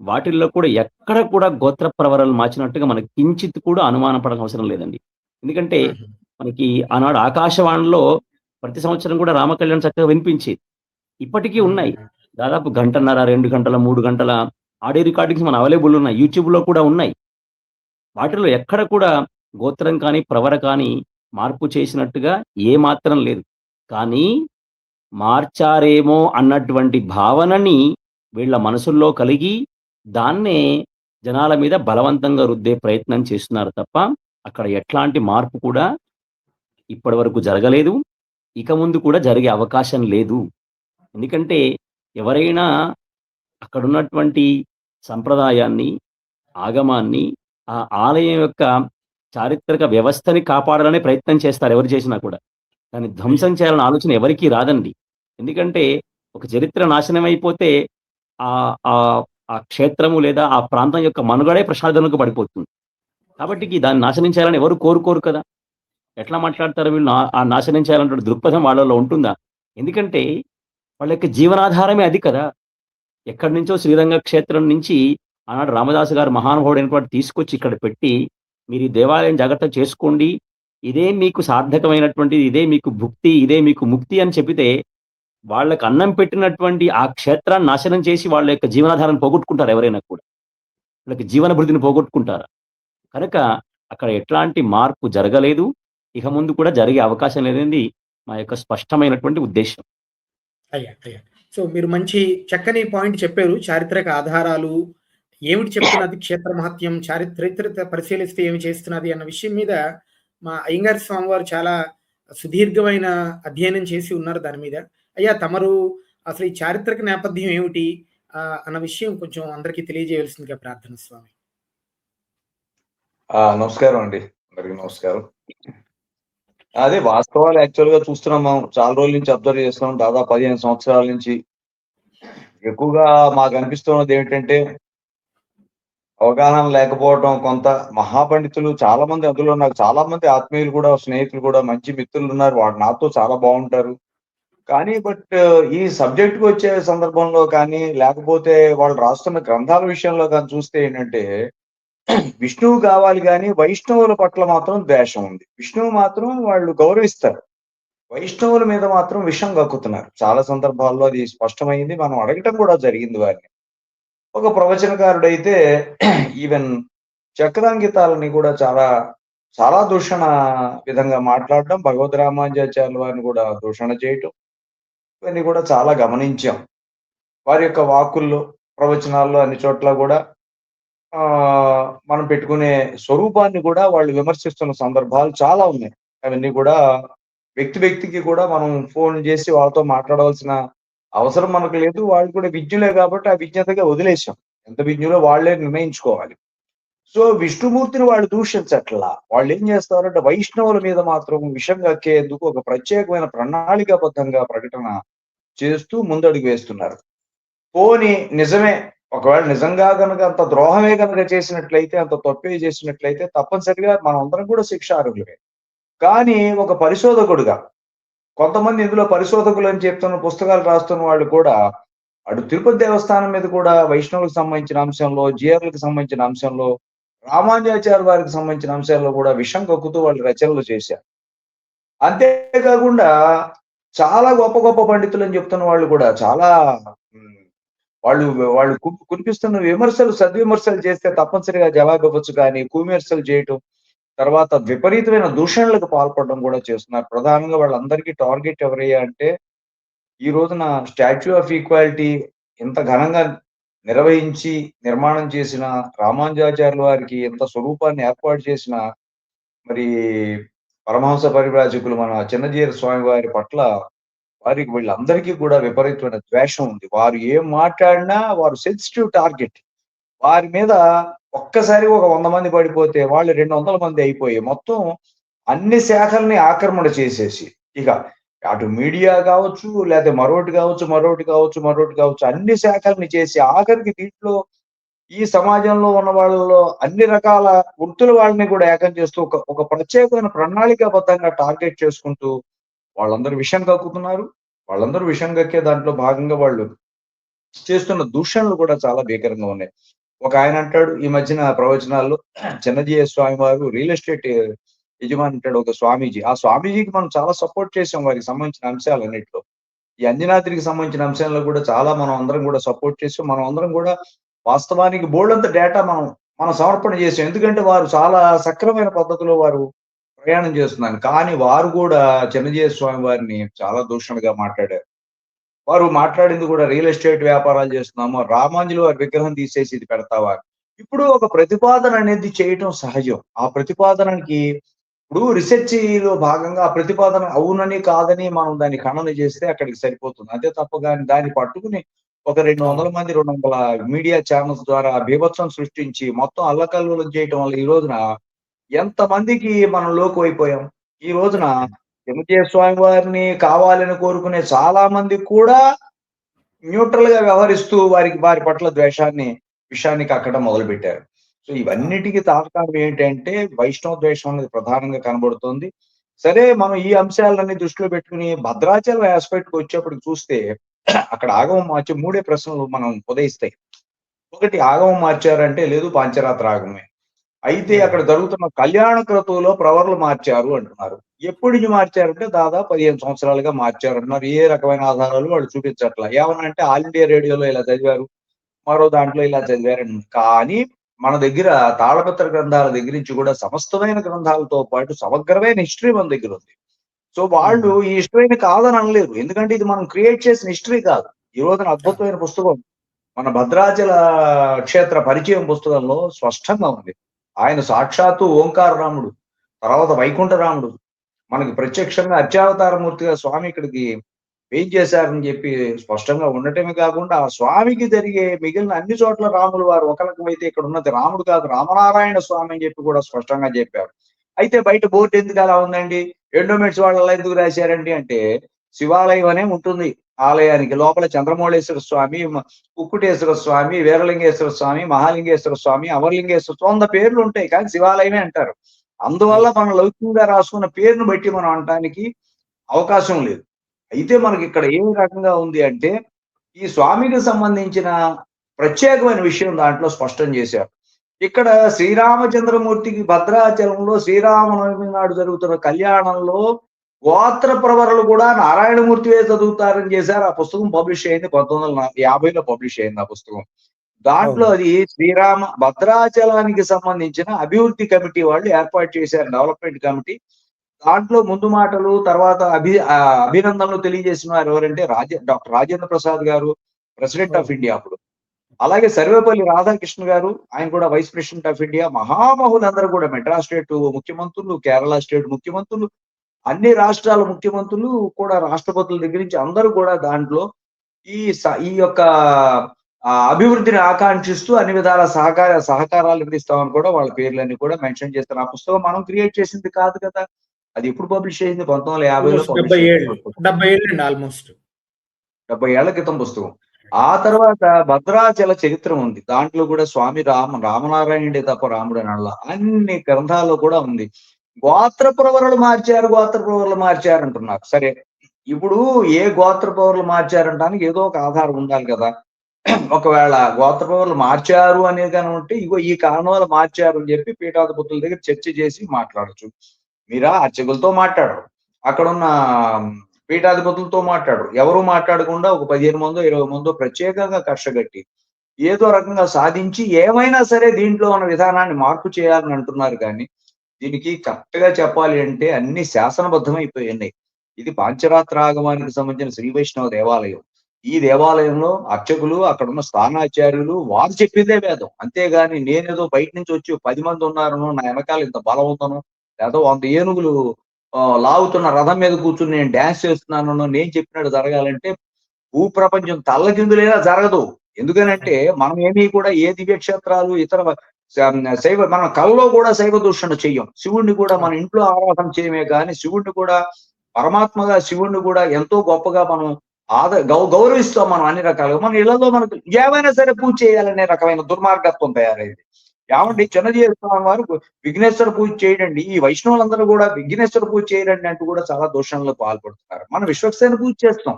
వాటిల్లో కూడా ఎక్కడ కూడా గోత్ర ప్రవరలు మార్చినట్టుగా మనకి కించిత్ కూడా అనుమానం పడనవసరం అవసరం లేదండి. ఎందుకంటే, హుహు. మనకి ఆనాడు ఆకాశవాణిలో ప్రతి సంవత్సరం కూడా రామకళ్యాణం చక్కగా వినిపించేది. ఇప్పటికీ ఉన్నాయి. హ్మ్. దాదాపు గంటన్నర, 2 గంటల, 3 గంటల ఆడియో రికార్డింగ్స్ మన అవైలబుల్ ఉన్నాయి. యూట్యూబ్‌లో కూడా ఉన్నాయి. వాటిలో ఎక్కడ కూడా గోత్రం కానీ, ప్రవర కానీ మార్పు చేసినట్టుగా ఏమాత్రం లేదు. కానీ మార్చారేమో అన్నటువంటి భావనని వీళ్ళ మనసుల్లో కలిగి, దాన్నే జనాల మీద బలవంతంగా రుద్దే ప్రయత్నం చేస్తున్నారు తప్ప, అక్కడ ఎట్లాంటి మార్పు కూడా ఇప్పటి వరకు జరగలేదు. ఇక ముందు కూడా జరిగే అవకాశం లేదు. ఎందుకంటే ఎవరైనా అక్కడున్నటువంటి సంప్రదాయాన్ని, ఆగమాన్ని, ఆ ఆలయం యొక్క చారిత్రక వ్యవస్థని కాపాడాలనే ప్రయత్నం చేస్తారు ఎవరు చేసినా కూడా. దాన్ని అయ్యో! ధ్వంసం చేయాలన్న ఆలోచన ఎవరికీ రాదండి. ఎందుకంటే ఒక చరిత్ర నాశనం అయిపోతే ఆహ్, ఆహ్, ఆ క్షేత్రము లేదా ఆ ప్రాంతం యొక్క మనుగడే ప్రశ్నార్థకంలో పడిపోతుంది. కాబట్టికి దాన్ని నాశనం చేయాలని ఎవరు కోరుకోరు కదా! ఎట్లా మాట్లాడతారు వీళ్ళు ఆ నాశనం చేయాలన్నటువంటి దృక్పథం వాళ్ళలో ఉంటుందా? ఎందుకంటే వాళ్ళ యొక్క జీవనాధారమే అది కదా! ఎక్కడి నుంచో శ్రీరంగ క్షేత్రం నుంచి ఆనాడు రామదాసు గారు మహానుభావుడైనటువంటి తీసుకొచ్చి ఇక్కడ పెట్టి, మీరు ఈ దేవాలయం జాగ్రత్తగా చేసుకోండి. ఇదే మీకు సార్థకమైనటువంటిది, ఇదే మీకు భుక్తి, ఇదే మీకు ముక్తి అని చెప్పితే, వాళ్ళకి అన్నం పెట్టినటువంటి ఆ క్షేత్రాన్ని నాశనం చేసి వాళ్ళ యొక్క జీవనాధారాన్ని పోగొట్టుకుంటారు ఎవరైనా కూడా. వాళ్ళకి జీవన భృతిని పోగొట్టుకుంటారు. కనుక అక్కడ ఎట్లాంటి మార్పు జరగలేదు. ఇక ముందు కూడా జరిగే అవకాశం లేదనేది మా యొక్క స్పష్టమైనటువంటి ఉద్దేశ్యం. అయ్యా! సో, మీరు మంచి చక్కని పాయింట్ చెప్పారు. చారిత్రక ఆధారాలు, ఏమిటి చెప్తున్నది క్షేత్ర మహత్యం, చరిత్ర పరిశీలిస్తే ఏమి చేస్తున్నది అన్న విషయం మీద మా అయ్యంగార్ స్వామివారు చాలా సుదీర్ఘమైన అధ్యయనం చేసి ఉన్నారు దాని మీద. అయ్యా తమరు అసలు ఈ చారిత్రక నేపథ్యం ఏమిటి? అన్న విషయం కొంచెం అందరికీ తెలియజేయవలసిందిగా ప్రార్థన స్వామి. నమస్కారం అండి. అందరికి నమస్కారం. అదే వాస్తవాలు యాక్చువల్‌గా చూస్తున్నాం మనం. చాలా రోజుల నుంచి అబ్జర్వ్ చేస్తున్నాం. దాదాపు 15 సంవత్సరాల నుంచి. ఎక్కువగా మాకనిపిస్తున్నదేంటంటే, అవగాహన లేకపోవటం కొంత మహాపండితులు చాలా మంది అందులో నాకు చాలా మంది ఆత్మీయులు కూడా, స్నేహితులు కూడా, మంచి మిత్రులున్నారు. వాళ్ళు నాతో చాలా బావుంటారు. కానీ ఈ సబ్జెక్ట్‌కొచ్చే సందర్భంలో కానీ, లేకపోతే వాళ్ళు రాస్తున్న గ్రంథాల విషయంలో గాని చూస్తే ఏంటంటే విష్ణువు కావాలి గానీ, వైష్ణవుల పట్ల మాత్రం ద్వేషం ఉంది. విష్ణువు మాత్రం వాళ్ళు గౌరవిస్తారు. వైష్ణవుల మీద మాత్రం విషం కక్కుతున్నారు. చాలా సందర్భాల్లో అది స్పష్టమైంది. మనం అడగటం కూడా జరిగింది వారిని. ఒక ప్రవచనకారుడైతే ఈవెన్ చక్రాంకితాలని కూడా చాలా, చాలా దూషణ విధంగా మాట్లాడడం, భగవద్ రామానుజాచార్యుల వారిని కూడా దూషణ చేయటం, ఇవన్నీ కూడా చాలా గమనించాం. వారి యొక్క వాక్కుల్లో, ప్రవచనాల్లో అన్ని చోట్ల కూడా మనం పెట్టుకునే స్వరూపాన్ని కూడా వాళ్ళు విమర్శిస్తున్న సందర్భాలు చాలా ఉన్నాయి. అవన్నీ కూడా వ్యక్తికి కూడా మనం ఫోన్ చేసి వాళ్ళతో మాట్లాడవలసిన అవసరం మనకు లేదు. వాళ్ళు కూడా విజ్ఞులే కాబట్టి ఆ విజ్ఞతగా వదిలేసాం. ఎంత విజ్ఞులో వాళ్ళే నిర్ణయించుకోవాలి. సో, విష్ణుమూర్తిని వాళ్ళు దూషించట్లా. వాళ్ళేం చేస్తారంటే వైష్ణవుల మీద మాత్రం విషం కక్కేందుకు ఒక ప్రత్యేకమైన ప్రణాళికాబద్ధంగా ప్రకటన చేస్తూ ముందడుగు వేస్తున్నారు. పోనీ నిజమే. ఒకవేళ నిజంగా గనక అంత ద్రోహమే గనక చేసినట్లయితే, అంత తప్పే చేసినట్లయితే తప్పనిసరిగా మనమందరం కూడా శిక్షార్హులమే. కానీ ఒక పరిశోధకుడుగా కొంతమంది ఇందులో పరిశోధకులని చెప్తున్న పుస్తకాలు రాస్తున్న వాళ్ళు కూడా, అటు తిరుపతి దేవస్థానం మీద కూడా వైష్ణవులకు సంబంధించిన అంశంలో, జీఆర్‌లకు సంబంధించిన అంశంలో, రామానుజాచార్య వారికి సంబంధించిన అంశాల్లో కూడా విషం కక్కుతూ వాళ్ళు రచనలు చేశారు. అంతే కాకుండా చాలా గొప్ప గొప్ప పండితులని చెప్తున్న వాళ్ళు కూడా చాలా హ్మ్. వాళ్ళు వాళ్ళు కురిపిస్తున్న విమర్శలు, సద్విమర్శలు చేస్తే తప్పనిసరిగా జవాబివ్వచ్చు కానీ, కువిమర్శలు చేయటం, తర్వాత విపరీతమైన దూషణలకు పాల్పడడం కూడా చేస్తున్నారు. ప్రధానంగా వాళ్ళందరికీ టార్గెట్ ఎవరయ్యా అంటే, ఈ రోజున స్టాచ్యూ ఆఫ్ ఈక్వాలిటీ ఇంత ఘనంగా నిర్వహించి, నిర్మాణం చేసిన రామానుజాచార్యుల వారికి ఇంత స్వరూపాన్ని ఏర్పాటు చేసిన మరి పరమహంస పరివ్రాజకులు మన చిన్నజీయర స్వామి వారి పట్ల వారికి వీళ్ళందరికీ కూడా విపరీతమైన ద్వేషం ఉంది. వారు ఏం మాట్లాడినా వారు సెన్సిటివ్ టార్గెట్. వారి మీద ఒక్కసారి ఒక 100 మంది పడిపోతే వాళ్ళు 200 మంది అయిపోయి మొత్తం అన్ని శాఖల్ని ఆక్రమణ చేసేసి, ఇక అటు మీడియా కావచ్చు, లేతే మరోటి కావచ్చు అన్ని శాఖల్ని చేసి ఆఖరికి దీంట్లో ఈ సమాజంలో ఉన్న వాళ్ళలో అన్ని రకాల వృత్తుల వాళ్ళని కూడా ఏకం చేస్తూ ఒక ప్రత్యేకమైన ప్రణాళికాబద్ధంగా టార్గెట్ చేసుకుంటూ వాళ్ళందరూ విషం కక్కుతున్నారు. వాళ్ళందరూ విషం కక్కే దాంట్లో భాగంగా వాళ్ళు చేస్తున్న దూషణలు కూడా చాలా భీకరంగా ఉన్నాయి. ఒకాయన అంటాడు ఈ మధ్యన ప్రవచనాల్లో చిన్నజీయ స్వామి వారు రియల్ ఎస్టేట్ యజమాని అంటాడు ఒక స్వామీజీ. ఆ స్వామీజీకి మనం చాలా సపోర్ట్ చేసాం వారికి సంబంధించిన అంశాలన్నిట్లో. ఈ అంజనాద్రికి సంబంధించిన అంశాల్లో కూడా చాలా మనం అందరం కూడా సపోర్ట్ చేసాం. మనం అందరం కూడా వాస్తవానికి బోలెడంత డేటా మనం సమర్పణ చేసాం. ఎందుకంటే వారు చాలా సక్రమైన పద్ధతిలో వారు ప్రయాణం చేస్తున్నారు. కానీ వారు కూడా చిన్నజీయ స్వామి వారిని చాలా దూషణగా మాట్లాడారు. వారు మాట్లాడింది కూడా రియల్ ఎస్టేట్ వ్యాపారాలు చేస్తున్నాము. రామాంజులు వారి విగ్రహం తీసేసి ఇది పెడతావా? ఇప్పుడు ఒక ప్రతిపాదన అనేది చేయటం సహజం. ఆ ప్రతిపాదనకి ఇప్పుడు రిసెర్చ్‌లో భాగంగా ఆ ప్రతిపాదన అవునని, కాదని మనం దాన్ని ఖండన చేస్తే అక్కడికి సరిపోతుంది. అంతే తప్ప గాని దాన్ని పట్టుకుని ఒక 200 అవును. మంది, 200 మీడియా ఛానెల్స్ ద్వారా బీభత్సం సృష్టించి మొత్తం అల్లకల్లోలం చేయటం వల్ల ఈ రోజున ఎంతమందికి మనం లోకు అయిపోయాం. ఈ రోజున తిమ్మతయ్య స్వామి వారిని కావాలని కోరుకునే చాలా మంది కూడా న్యూట్రల్ గా వ్యవహరిస్తూ వారి పట్ల విషయాన్ని కక్కడం మొదలుపెట్టారు. సో ఇవన్నిటికి తార్కాణం ఏంటంటే వైష్ణవ ద్వేషం అనేది ప్రధానంగా కనబడుతోంది. సరే, మనం ఈ అంశాలన్నీ దృష్టిలో పెట్టుకుని భద్రాచలం ఆస్పెక్ట్ వచ్చేప్పటికి చూస్తే అక్కడ ఆగమం మార్చి 3 ప్రశ్నలు మనం ఉదయిస్తాయి. ఒకటి, ఆగమం మార్చారంటే లేదు, పాంచరాత్ర ఆగమే. అయితే అక్కడ జరుగుతున్న కళ్యాణ క్రతువులో ప్రవర్లు మార్చారు అంటున్నారు. ఎప్పటి నుంచి మార్చారంటే దాదాపు 15 సంవత్సరాలుగా మార్చారు అంటున్నారు. ఏ రకమైన ఆధారాలు వాళ్ళు చూపించట్లా. ఏమనంటే ఆల్ ఇండియా రేడియోలో ఇలా చదివారు, మరో దాంట్లో ఇలా చదివారని. కానీ మన దగ్గర తాళపత్ర గ్రంథాల దగ్గర నుంచి కూడా సమస్తమైన గ్రంథాలతో పాటు సమగ్రమైన హిస్టరీ మన దగ్గర ఉంది. సో వాళ్ళు ఈ హిస్టరీని కాదని అనలేరు. ఎందుకంటే ఇది మనం క్రియేట్ చేసిన హిస్టరీ కాదు. ఈ రోజున అద్భుతమైన పుస్తకం మన భద్రాచల క్షేత్ర పరిచయం పుస్తకంలో స్పష్టంగా ఉంది. ఆయన సాక్షాత్తు ఓంకార రాముడు, తర్వాత వైకుంఠ రాముడు, మనకి ప్రత్యక్షంగా అర్చావతారమూర్తిగా స్వామి ఇక్కడికి ఏం చేశారని చెప్పి స్పష్టంగా ఉండటమే కాకుండా ఆ స్వామికి జరిగే మిగిలిన అన్ని చోట్ల రాములు వారు ఒక రకమైతే ఇక్కడ ఉన్నది రాముడు కాదు రామనారాయణ స్వామి అని చెప్పి కూడా స్పష్టంగా చెప్పారు. అయితే బయట బోర్డు ఎందుకు అలా ఉందండి, ఎండోమెంట్స్ వాళ్ళు అలా ఎందుకు రాశారండి అంటే, శివాలయం అనే ఉంటుంది ఆలయానికి లోపల చంద్రమౌళేశ్వర స్వామి, కుక్కుటేశ్వర స్వామి, వీరలింగేశ్వర స్వామి, మహాలింగేశ్వర స్వామి, అమరలింగేశ్వర స్వామి 100 పేర్లు ఉంటాయి, కానీ శివాలయమే అంటారు. అందువల్ల మనం లౌకికంగా రాసుకున్న పేరును బట్టి మనం అనటానికి అవకాశం లేదు. అయితే మనకి ఇక్కడ ఏ రకంగా ఉంది అంటే, ఈ స్వామికి సంబంధించిన ప్రత్యేకమైన విషయం దాంట్లో స్పష్టం చేశారు. ఇక్కడ శ్రీరామచంద్రమూర్తికి భద్రాచలంలో శ్రీరామనవమి నాడు జరుగుతున్న కళ్యాణంలో గోత్ర ప్రవరలు కూడా నారాయణమూర్తివే చదువుతారని చేశారు. ఆ పుస్తకం పబ్లిష్ అయింది 1950లో పబ్లిష్ అయింది ఆ పుస్తకం. దాంట్లో అది భద్రాచలానికి సంబంధించిన అభివృద్ధి కమిటీ వాళ్ళు ఏర్పాటు చేశారు, డెవలప్మెంట్ కమిటీ. దాంట్లో ముందు మాటలు తర్వాత అభినందనలు తెలియజేసిన వారు ఎవరంటే డాక్టర్ రాజేంద్ర ప్రసాద్ గారు, ప్రెసిడెంట్ ఆఫ్ ఇండియా అప్పుడు. అలాగే సర్వేపల్లి రాధాకృష్ణ గారు, ఆయన కూడా వైస్ ప్రెసిడెంట్ ఆఫ్ ఇండియా. మహామహులందరూ కూడా మెడ్రాస్ స్టేట్ ముఖ్యమంత్రులు, కేరళ స్టేట్ ముఖ్యమంత్రులు, అన్ని రాష్ట్రాల ముఖ్యమంత్రులు కూడా, రాష్ట్రపతుల దగ్గర నుంచి అందరూ కూడా దాంట్లో ఈ యొక్క అభివృద్ధిని ఆకాంక్షిస్తూ అన్ని విధాల సహకారాలు అందిస్తామని కూడా వాళ్ళ పేర్లన్నీ కూడా మెన్షన్ చేస్తారు. ఆ పుస్తకం మనం క్రియేట్ చేసింది కాదు కదా, అది ఎప్పుడు పబ్లిష్ అయింది? 1950లో పబ్లిష్ అయింది. 70 ఏళ్ల క్రితం పుస్తకం. ఆ తర్వాత భద్రాచల చరిత్ర ఉంది, దాంట్లో కూడా స్వామి రామనారాయణుడే తప్ప రాముడు అనల్లా, అన్ని గ్రంథాల్లో కూడా ఉంది. గోత్ర ప్రవరలు మార్చారు అంటున్నారు. సరే, ఇప్పుడు ఏ గోత్ర ప్రవరలు మార్చారంటానికి ఏదో ఒక ఆధారం ఉండాలి కదా. ఒకవేళ గోత్ర ప్రవరలు మార్చారు అనేది కానీ ఉంటే, ఇగో ఈ కారణం వల్ల మార్చారు అని చెప్పి పీఠాధిపతుల దగ్గర చర్చ చేసి మాట్లాడచ్చు. మీరా అర్చకులతో మాట్లాడరు, అక్కడున్న పీఠాధిపతులతో మాట్లాడరు, ఎవరు మాట్లాడకుండా ఒక 15 మందో 20 మందో ప్రత్యేకంగా కక్షగట్టి ఏదో రకంగా సాధించి ఏమైనా సరే దీంట్లో ఉన్న విధానాన్ని మార్పు చేయాలని అంటున్నారు. కానీ దీనికి కరెక్ట్ గా చెప్పాలి అంటే అన్ని శాసనబద్ధమైపోయినాయి. ఇది పాంచరాత్ర ఆగమానికి సంబంధించిన శ్రీ వైష్ణవ దేవాలయం. ఈ దేవాలయంలో అర్చకులు, అక్కడున్న స్థానాచార్యులు వారు చెప్పిందే వేదం. అంతేగాని నేనేదో బయట నుంచి వచ్చి 10 మంది ఉన్నారనో, నా వెనకాల ఇంత బలం ఉందనో, లేదా 100 ఏనుగులు లాగుతున్న రథం మీద కూర్చుని నేను డాన్స్ చేస్తున్నానో నేను చెప్పినట్టు జరగాలంటే భూప్రపంచం తల్లకిందులైనా జరగదు. ఎందుకనంటే మనం ఏమీ కూడా ఏ దివ్యక్షేత్రాలు ఇతర మనం కళ్ళలో కూడా శైవ దూషణ చెయ్యం. శివుణ్ణి కూడా మన ఇంట్లో ఆరాధన చేయమే కానీ శివుణ్ణి కూడా పరమాత్మగా శివుణ్ణి కూడా ఎంతో గొప్పగా మనం గౌరవిస్తాం. మనం అన్ని రకాలుగా మన ఇళ్లలో మనకు ఏమైనా సరే పూజ చేయాలనే రకమైన దుర్మార్గత్వం తయారైంది. ఏమండి, చిన్నజీవి స్వామి వారు విఘ్నేశ్వర పూజ చేయడండి, ఈ వైష్ణవులందరూ కూడా విఘ్నేశ్వర పూజ చేయడండి అంటూ కూడా చాలా దోషంలో పాల్పడుతున్నారు. మనం విశ్వక్సేన పూజ చేస్తాం,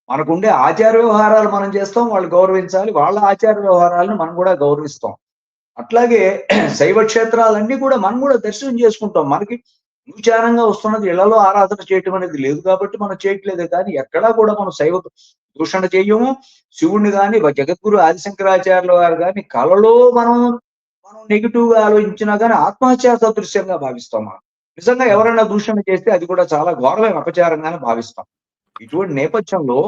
మనకుండే ఆచార వ్యవహారాలు మనం చేస్తాం, వాళ్ళు గౌరవించాలి, వాళ్ళ ఆచార వ్యవహారాలను మనం కూడా గౌరవిస్తాం. అట్లాగే శైవ క్షేత్రాలన్నీ కూడా మనం కూడా దర్శనం చేసుకుంటాం. మనకి విచారంగా వస్తున్నది ఇళ్లలో ఆరాధన చేయటం అనేది లేదు కాబట్టి మనం చేయట్లేదే, కానీ ఎక్కడా కూడా మనం శైవ దూషణ చేయము. శివుణ్ణి కానీ జగద్గురు ఆదిశంకరాచార్యుల వారు కానీ కళలో మనం నెగిటివ్ గా ఆలోచించినా కానీ ఆత్మహత్యా సదృశ్యంగా భావిస్తాం. మనం నిజంగా ఎవరైనా దూషణ చేస్తే అది కూడా చాలా ఘోరమైన అపచారంగానే భావిస్తాం. ఇటువంటి నేపథ్యంలో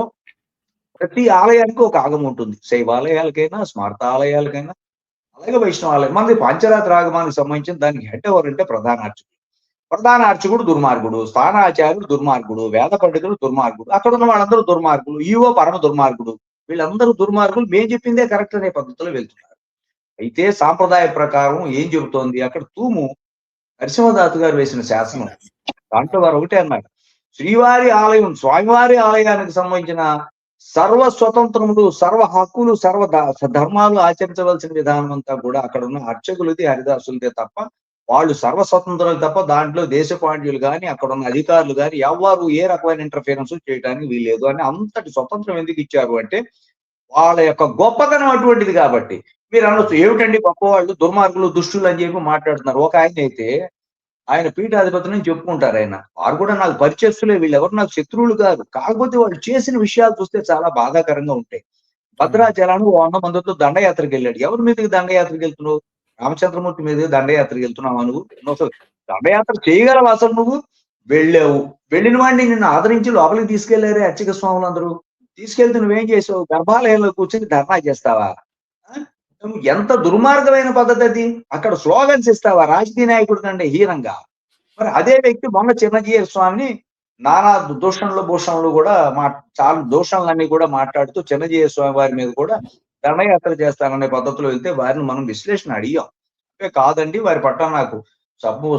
ప్రతి ఆలయానికి ఒక ఆగమం ఉంటుంది, శైవాలయాలకైనా స్మారత ఆలయాలకైనా అలాగే వైష్ణవాలయం. మనది పాంచరాత్ర ఆగమానికి సంబంధించిన దానికి హెడ్ ఎవరంటే ప్రధాన అర్చకుడు దుర్మార్గుడు, స్థానాచార్యుడు దుర్మార్గుడు, వేద పండితుడు దుర్మార్గుడు, అక్కడ ఉన్న వాళ్ళందరూ దుర్మార్గులు, ఈవో పరమ దుర్మార్గుడు, వీళ్ళందరూ దుర్మార్గులు, మేము చెప్పిందే కరెక్ట్ అనే పద్ధతిలో వెళ్తున్నారు. అయితే సాంప్రదాయ ప్రకారం ఏం చెబుతోంది అక్కడ? తూము నరసింహదాస్ గారు వేసిన శాసనం. దాంట్లో వారు ఒకటే అన్నారు, శ్రీవారి ఆలయం, స్వామివారి ఆలయానికి సంబంధించిన సర్వ స్వతంత్రములు, సర్వ హక్కులు, ధర్మాలు ఆచరించవలసిన విధానం అంతా కూడా అక్కడ ఉన్న అర్చకులది, హరిదాసులదే తప్ప, వాళ్ళు సర్వ స్వతంత్రులు తప్ప దాంట్లో దేశపాండ్యులు కానీ అక్కడ ఉన్న అధికారులు కానీ ఎవరు ఏ రకమైన ఇంటర్ఫిరెన్స్ చేయడానికి వీల్లేదు అని. అంతటి స్వతంత్రం ఎందుకు ఇచ్చారు అంటే వాళ్ళ యొక్క గొప్పతనం అటువంటిది కాబట్టి. మీరు అనొచ్చు, ఏమిటండి గొప్పవాళ్ళు దుర్మార్గులు, దుష్టులు అని చెప్పి మాట్లాడుతున్నారు. ఒక ఆయన అయితే ఆయన పీఠాధిపతిని చెప్పుకుంటారు. ఆయన వారు కూడా నాకు పరిచయస్తులే, వీళ్ళెవరు నాకు శత్రువులు కాదు. కాకపోతే వాళ్ళు చేసిన విషయాలు చూస్తే చాలా బాధాకరంగా ఉంటాయి. భద్రాచలానికి 100 మందితో దండయాత్రకి వెళ్ళాడు. ఎవరి మీదకి దండయాత్రకి వెళ్తున్నావు? రామచంద్రమూర్తి మీద దండయాత్రకి వెళ్తున్నావా నువ్వు? అసలు దండయాత్ర చేయగలవు అసలు నువ్వు? వెళ్ళావు. వెళ్ళిన వాడిని నిన్ను ఆదరించి లోపలికి తీసుకెళ్లారే అర్చక స్వాములందరూ. తీసుకెళ్తే నువ్వేం చేసావు? గర్భాలయంలో కూర్చొని ధర్నా చేస్తావా? ఎంత దుర్మార్గమైన పద్ధతి అది. అక్కడ స్లోగన్స్ ఇస్తావా రాజకీయ నాయకుడి కంటే హీనంగా? మరి అదే వ్యక్తి మొన్న చిన్నజీయ స్వామిని నానా దూషణలు భూషణలు కూడా చాలా దూషణలన్నీ కూడా మాట్లాడుతూ చిన్నజీయ స్వామి వారి మీద కూడా దండయాత్ర చేస్తాననే పద్ధతిలో వెళ్తే వారిని మనం విశ్లేషణ అడిగాం. అంటే కాదండి, వారి పట్ల నాకు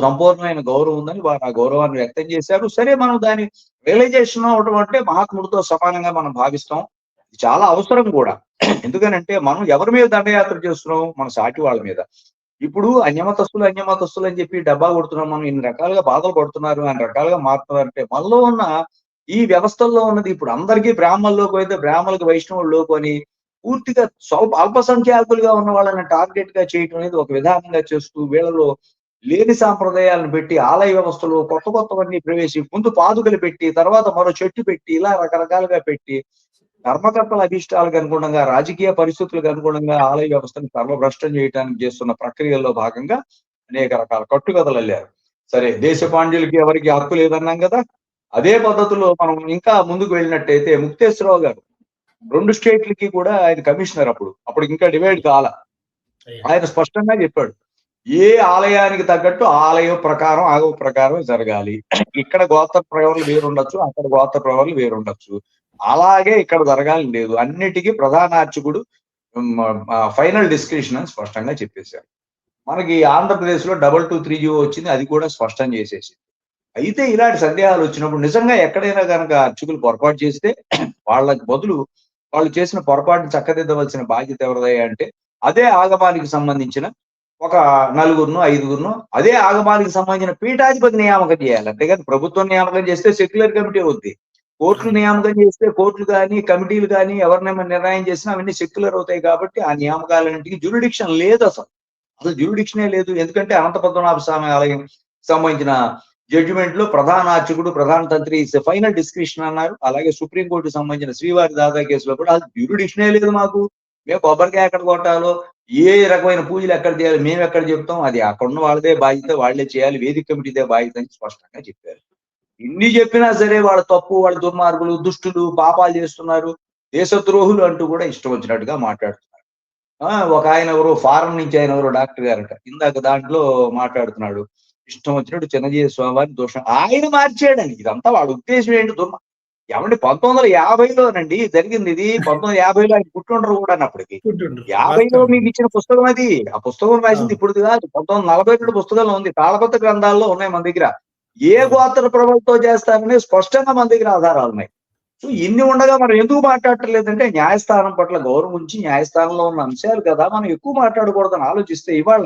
సంపూర్ణమైన గౌరవం ఉందని వారు ఆ గౌరవాన్ని వ్యక్తం చేశారు. సరే, మనం దాని రియలైజేషన్ అవడం అంటే మహాత్ముడితో సమానంగా మనం భావిస్తాం. ఇది చాలా అవసరం కూడా. ఎందుకనంటే మనం ఎవరి మీద దండయాత్ర చేస్తున్నాం? మన సాటి వాళ్ళ మీద. ఇప్పుడు అన్యమతస్తులు అని చెప్పి డబ్బా కొడుతున్నాం. మనం ఇన్ని రకాలుగా బాధలు పడుతున్నారు, అన్ని రకాలుగా మారుతున్నారు అంటే మనలో ఉన్న ఈ వ్యవస్థల్లో ఉన్నది ఇప్పుడు అందరికీ బ్రాహ్మణుల్లోకి అయితే బ్రాహ్మణులకు వైష్ణవుల్లోకి అని పూర్తిగా అల్పసంఖ్యాకులుగా ఉన్న వాళ్ళని టార్గెట్ గా చేయటం అనేది ఒక విధానంగా చేస్తూ వీళ్ళలో లేని సాంప్రదాయాలను పెట్టి ఆలయ వ్యవస్థలో కొత్తవన్నీ ముందు పాదుకలు పెట్టి తర్వాత మరో చెట్టు పెట్టి ఇలా రకరకాలుగా పెట్టి ధర్మకర్తల అభిష్టాలకు అనుగుణంగా, రాజకీయ పరిస్థితులకు అనుగుణంగా ఆలయ వ్యవస్థను సర్వభ్రష్టం చేయడానికి చేస్తున్న ప్రక్రియల్లో భాగంగా అనేక రకాల కట్టుకథలు అల్లారు. సరే, దేశపాండ్యులకి ఎవరికి హక్కు లేదన్నాం కదా. అదే పద్ధతిలో మనం ఇంకా ముందుకు వెళ్ళినట్టయితే ముక్తేశ్వరరావు గారు 2 స్టేట్లకి కూడా ఆయన కమిషనర్. అప్పుడు ఇంకా డివైడ్ కాల. ఆయన స్పష్టంగా చెప్పాడు, ఏ ఆలయానికి తగ్గట్టు ఆలయం ప్రకారం ఆగమ ప్రకారం జరగాలి. ఇక్కడ గోత్ర ప్రవర్లు వేరుండొచ్చు, అక్కడ గోత్ర ప్రవర్లు వేరుండొచ్చు. అలాగే ఇక్కడ జరగాలని లేదు. అన్నిటికీ ప్రధాన అర్చకుడు ఫైనల్ డిస్క్రిప్షన్ అని స్పష్టంగా చెప్పేశారు. మనకి ఆంధ్రప్రదేశ్ లో 2230 వచ్చింది, అది కూడా స్పష్టం చేసేసింది. అయితే ఇలాంటి సందేహాలు వచ్చినప్పుడు నిజంగా ఎక్కడైనా కనుక అర్చకులు పొరపాటు చేస్తే వాళ్ళకి బదులు వాళ్ళు చేసిన పొరపాటును చక్కదిద్దవలసిన బాధ్యత ఎవరిదయ్యా అంటే అదే ఆగమానికి సంబంధించిన ఒక 4గురునో 5గురునో అదే ఆగమానికి సంబంధించిన పీఠాధిపతి నియామకం చేయాలి. అంతేగాని ప్రభుత్వం నియామకం చేస్తే సెక్యులర్ కమిటీ అవుద్ది. కోర్టులు నియామకం చేస్తే కోర్టులు కానీ కమిటీలు కానీ ఎవరినైనా నిర్ణయం చేసినా అవన్నీ సెక్యులర్ అవుతాయి. కాబట్టి ఆ నియామకాలన్నింటికి జ్యూరిడిక్షన్ లేదు. అసలు జ్యూరిడిక్షనే లేదు. ఎందుకంటే అనంత పద్మనాభ స్వామి ఆలయం సంబంధించిన జడ్జిమెంట్ లో ప్రధాన అర్చకుడు, ప్రధాన తంత్రి ఫైనల్ డిస్క్రిప్షన్ అన్నారు. అలాగే సుప్రీంకోర్టుకు సంబంధించిన శ్రీవారి దాదా కేసులో కూడా అది జ్యూరిడిక్షనే లేదు. మాకు మేము కొబ్బరికాయ ఎక్కడ కొట్టాలో, ఏ రకమైన పూజలు ఎక్కడ చేయాలి మేము ఎక్కడ చెప్తాం, అది అక్కడున్న వాళ్ళదే బాధ్యత, వాళ్లే చేయాలి, వేదిక కమిటీదే బాధ్యత అని స్పష్టంగా చెప్పారు. ఇన్ని చెప్పినా సరే వాళ్ళ తప్పు, వాళ్ళ దుర్మార్గులు, దుష్టులు, పాపాలు చేస్తున్నారు, దేశద్రోహులు అంటూ కూడా ఇష్టం వచ్చినట్టుగా మాట్లాడుతున్నారు. ఒక ఆయన ఎవరో ఫారెన్ నుంచి ఆయన ఎవరో డాక్టర్ గారట, ఇందాక దాంట్లో మాట్లాడుతున్నాడు, ఇష్టం వచ్చినట్టు చిన్నజీయ స్వామివారి దోషం ఆయన మార్చాడని. ఇదంతా వాడు ఉద్దేశం ఏంటి? ఏమంటే 1950లోనండి జరిగింది ఇది. 1950లో ఆయన పుట్టుండరు కూడా అన్నప్పటికీ 50లో మీకు ఇచ్చిన పుస్తకం అది. ఆ పుస్తకం రాసింది ఇప్పుడు కాదు, 1942 పుస్తకంలో ఉంది. తాళపత్ర గ్రంథాల్లో ఉన్నాయి మన దగ్గర. ఏ గోత్ర ప్రభుత్వంతో చేస్తారని స్పష్టంగా మన దగ్గర ఆధారాలు ఉన్నాయి. సో ఇన్ని ఉండగా మనం ఎందుకు మాట్లాడటం లేదంటే న్యాయస్థానం పట్ల గౌరవం ఉంచి, న్యాయస్థానంలో ఉన్న అంశాలు కదా మనం ఎక్కువ మాట్లాడకూడదని ఆలోచిస్తే ఇవాళ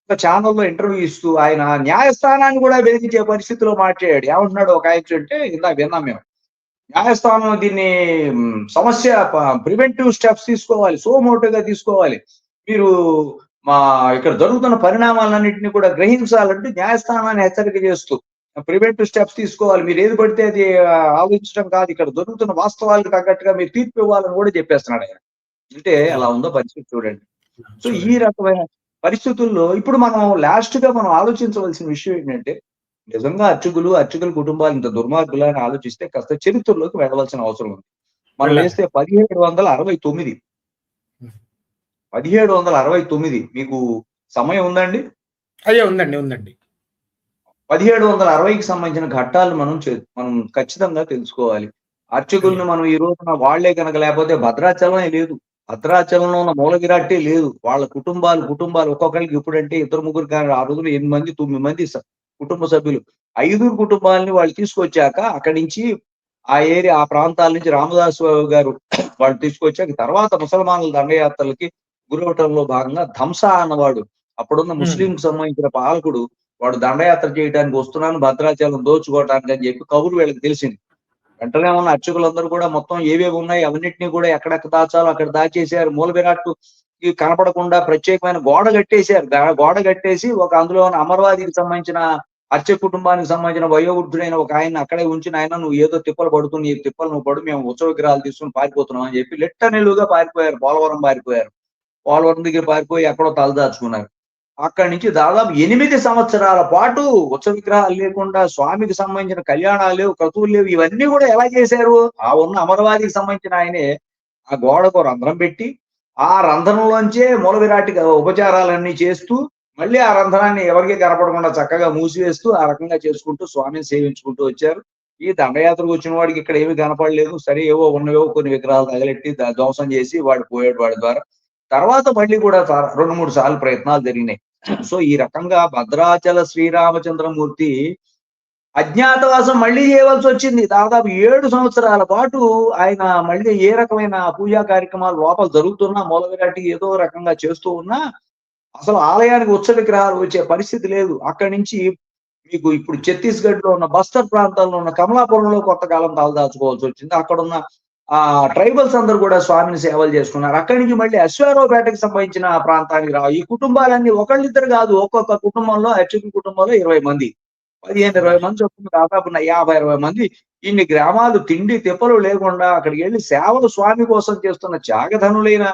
ఒక ఛానల్లో ఇంటర్వ్యూ ఇస్తూ ఆయన న్యాయస్థానాన్ని కూడా వెలిగించే పరిస్థితిలో మాట్లాడాడు. ఏమంటున్నాడు ఒక ఆయన అంటే, ఇందాక విన్నాం మేము, న్యాయస్థానం దీన్ని సమస్య ప్రివెంటివ్ స్టెప్స్ తీసుకోవాలి, సోమోటోగా తీసుకోవాలి, మీరు ఇక్కడ జరుగుతున్న పరిణామాలన్నింటినీ కూడా గ్రహించాలంటూ న్యాయస్థానాన్ని హెచ్చరిక చేస్తూ ప్రివెంటివ్ స్టెప్స్ తీసుకోవాలి, మీరు ఏది పడితే అది ఆలోచించడం కాదు, ఇక్కడ దొరుకుతున్న వాస్తవాలకు తగ్గట్టుగా మీరు తీర్పు ఇవ్వాలని కూడా చెప్పేస్తున్నాడు ఆయన. అంటే అలా ఉందో పరిస్థితి చూడండి. సో ఈ రకమైన పరిస్థితుల్లో ఇప్పుడు మనం లాస్ట్ గా మనం ఆలోచించవలసిన విషయం ఏంటంటే, నిజంగా అర్చకుల కుటుంబాలు ఇంత దుర్మార్గులు అని ఆలోచిస్తే కాస్త చరిత్రలోకి వెళ్ళవలసిన అవసరం ఉంది. మనం వేస్తే 1769 మీకు సమయం ఉందండి? అయ్యో ఉందండి. 1760కి సంబంధించిన ఘట్టాలు మనం ఖచ్చితంగా తెలుసుకోవాలి. అర్చకులను మనం ఈ రోజున వాళ్లే కనుక లేకపోతే భద్రాచలమే లేదు. భద్రాచలంలో ఉన్న మూలవిరాట్టే లేదు. వాళ్ళ కుటుంబాలు ఒక్కొక్కళ్ళకి ఇప్పుడంటే 2, 3 కానీ ఆ రోజుల్లో 8 మంది, 9 మంది కుటుంబ సభ్యులు. 5 కుటుంబాలని వాళ్ళు తీసుకొచ్చాక అక్కడి నుంచి ఆ ప్రాంతాల నుంచి రామదాసు గారు వాళ్ళు తీసుకొచ్చాక తర్వాత ముసల్మానుల దండయాత్రలకి గురవటంలో భాగంగా ధంసా అన్నవాడు అప్పుడున్న ముస్లింకి సంబంధించిన పాలకుడు వాడు దండయాత్ర చేయడానికి వస్తున్నాను భద్రాచలం దోచుకోవడానికి అని చెప్పి కబురు వీళ్ళకి తెలిసింది. వెంటనే ఉన్న అర్చకులందరూ కూడా మొత్తం ఏవేవి ఉన్నాయి అవన్నిటిని కూడా ఎక్కడెక్కడ దాచాలో అక్కడ దాచేశారు. మూల విరాట్టు కనపడకుండా ప్రత్యేకమైన గోడ కట్టేశారు. గోడ కట్టేసి అందులో ఉన్న అమరవాదికి సంబంధించిన అర్చక కుటుంబానికి సంబంధించిన వయోవృద్ధుడైన ఒక ఆయన అక్కడే ఉంచి, నాయన నువ్వు ఏదో తిప్పలు పడుతుంది, ఈ తిప్పలు నువ్వు పడు, మేము ఉత్సవ విగ్రహాలు తీసుకుని పారిపోతున్నాం అని చెప్పి నిలువుగా పారిపోయారు. పోలవరం పారిపోయారు. పోలవరం దగ్గర పారిపోయి ఎక్కడో తలదాచుకున్నారు. అక్కడి నుంచి దాదాపు 8 సంవత్సరాల పాటు ఉత్సవ విగ్రహాలు లేకుండా, స్వామికి సంబంధించిన కళ్యాణాలు లేవు, క్రతువులు లేవు. ఇవన్నీ కూడా ఎలా చేశారు? ఉన్న అమరవాదికి సంబంధించిన ఆయనే ఆ గోడకు రంధ్రం పెట్టి ఆ రంధ్రంలోంచే మూల విరాట్కి ఉపచారాలన్నీ చేస్తూ మళ్ళీ ఆ రంధ్రాన్ని ఎవరికి కనపడకుండా చక్కగా మూసివేస్తూ ఆ రకంగా చేసుకుంటూ స్వామిని సేవించుకుంటూ వచ్చారు. ఈ దండయాత్రకు వచ్చిన వాడికి ఇక్కడ ఏమీ కనపడలేదు. సరే ఏవో ఉన్నవేవో కొన్ని విగ్రహాలు తగలెట్టి ధ్వంసం చేసి వాడు పోయాడు వాడి ద్వారా. తర్వాత మళ్ళీ కూడా 2, 3 సార్లు ప్రయత్నాలు జరిగినాయి. సో ఈ రకంగా భద్రాచల శ్రీరామచంద్రమూర్తి అజ్ఞాతవాసం మళ్ళీ చేయవలసి వచ్చింది. దాదాపు 7 సంవత్సరాల పాటు ఆయన మళ్ళీ ఏ రకమైన పూజా కార్యక్రమాలు లోపల జరుగుతున్నా, మూల విరాట్కి ఏదో రకంగా చేస్తూ ఉన్నా అసలు ఆలయానికి ఉత్సవ విగ్రహాలు వచ్చే పరిస్థితి లేదు. అక్కడి నుంచి మీకు ఇప్పుడు ఛత్తీస్గఢ్ లో ఉన్న బస్తర్ ప్రాంతంలో ఉన్న కమలాపురంలో కొంతకాలం తలదాచుకోవాల్సి వచ్చింది. అక్కడ ఉన్న ట్రైబల్స్ అందరూ కూడా స్వామిని సేవలు చేసుకున్నారు. అక్కడి నుంచి మళ్ళీ అశ్వారావుపేటకి సంబంధించిన ప్రాంతానికి ఈ కుటుంబాలన్నీ ఒకళ్ళిద్దరు కాదు, ఒక్కొక్క కుటుంబంలో అర్చక కుటుంబంలో 20 మంది, 15-20 మంది చొప్పున దాదాపు 50-60 మంది. ఇన్ని గ్రామాలు తిండి తిప్పలు లేకుండా అక్కడికి వెళ్ళి సేవలు స్వామి కోసం చేస్తున్న త్యాగధనులైన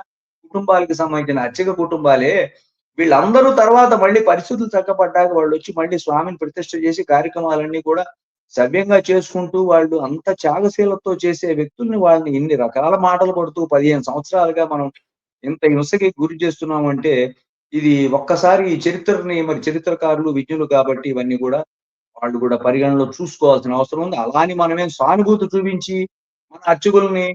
కుటుంబాలకు సంబంధించిన అర్చక కుటుంబాలే. వీళ్ళందరూ తర్వాత మళ్ళీ పరిస్థితులు చక్కబడ్డాక వాళ్ళు వచ్చి మళ్ళీ స్వామిని ప్రతిష్ఠ చేసి కార్యక్రమాలన్నీ కూడా సవ్యంగా చేసుకుంటూ వాళ్ళు అంత త్యాగశీలతో చేసే వ్యక్తుల్ని వాళ్ళని ఇన్ని రకాల మాటలు పడుతూ 15 సంవత్సరాలుగా మనం ఇంత హింసకి గురి చేస్తున్నామంటే ఇది ఒక్కసారి ఈ చరిత్రని మరి చరిత్రకారులు విజ్ఞులు కాబట్టి ఇవన్నీ కూడా వాళ్ళు కూడా పరిగణలో చూసుకోవాల్సిన అవసరం ఉంది. అలాని మనమేం సానుభూతి చూపించి మన అర్చకుల్ని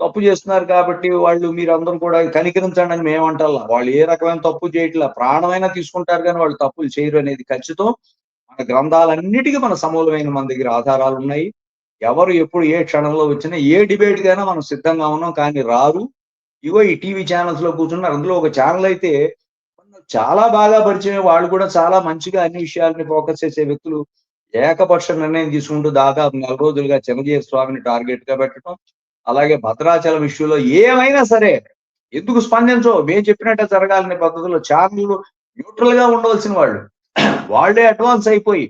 తప్పు చేస్తున్నారు కాబట్టి వాళ్ళు మీరందరూ కూడా కనికరించండి అని మేమంటల్లా. వాళ్ళు ఏ రకమైన తప్పు చేయట్లా, ప్రాణమైనా తీసుకుంటారు కానీ వాళ్ళు తప్పులు చేయరు అనేది ఖచ్చితం. మన గ్రంథాలన్నిటికీ మన సమూలమైన మన దగ్గర ఆధారాలు ఉన్నాయి. ఎవరు ఎప్పుడు ఏ క్షణంలో వచ్చినా ఏ డిబేట్ కైనా మనం సిద్ధంగా ఉన్నాం, కానీ రారు. ఇగో ఈ టీవీ ఛానల్స్ లో కూర్చున్నారు. అందులో ఒక ఛానల్ అయితే చాలా బాగా పరిచయం, వాళ్ళు కూడా చాలా మంచిగా అన్ని విషయాలని ఫోకస్ చేసే వ్యక్తులు ఏకపక్ష నిర్ణయం తీసుకుంటూ దాదాపు 4 రోజులుగా చిన్నజీవి స్వామిని టార్గెట్ గా పెట్టడం, అలాగే భద్రాచలం విషయంలో ఏమైనా సరే ఎందుకు స్పందించవు, మేము చెప్పినట్టే జరగాలనే పద్ధతిలో ఛానళ్ళు న్యూట్రల్ గా ఉండవలసిన వాళ్ళే అడ్వాన్స్ అయిపోయి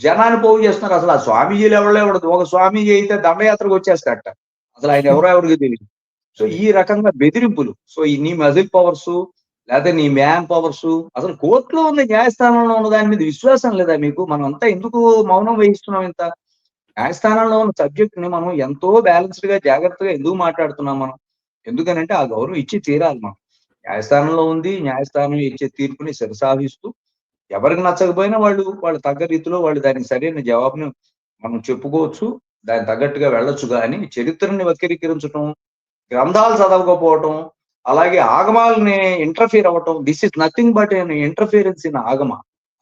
జనాన్ని పోగు చేస్తున్నారు. అసలు ఆ స్వామీజీలు ఎవడదు, ఒక స్వామీజీ అయితే దండయాత్రకు వచ్చేస్తారట, అసలు ఆయన ఎవరికి తెలియదు. సో ఈ రకంగా బెదిరింపులు, సో నీ మజిల్ పవర్స్ లేదా నీ మ్యాన్ పవర్స్, అసలు కోర్టులో ఉన్న న్యాయస్థానంలో ఉన్న దాని మీద విశ్వాసం లేదా మీకు? మనం అంతా ఎందుకు మౌనం వహిస్తున్నాం? ఇంత న్యాయస్థానంలో ఉన్న సబ్జెక్ట్ ని మనం ఎంతో బ్యాలెన్స్డ్ గా జాగ్రత్తగా ఎందుకు మాట్లాడుతున్నాం మనం? ఎందుకనంటే ఆ గౌరవం ఇచ్చి తీరాలి. మనం న్యాయస్థానంలో ఉంది, న్యాయస్థానం ఇచ్చే తీర్పుని శిరసావిస్తూ ఎవరికి నచ్చకపోయినా వాళ్ళు తగ్గ రీతిలో వాళ్ళు దానికి సరైన జవాబుని మనం చెప్పుకోవచ్చు, దానికి తగ్గట్టుగా వెళ్ళొచ్చు. కానీ చరిత్రని వక్రీకరించడం, గ్రంథాలు చదవకపోవటం, అలాగే ఆగమాలని ఇంటర్ఫీర్ అవ్వటం, this is nothing but interference in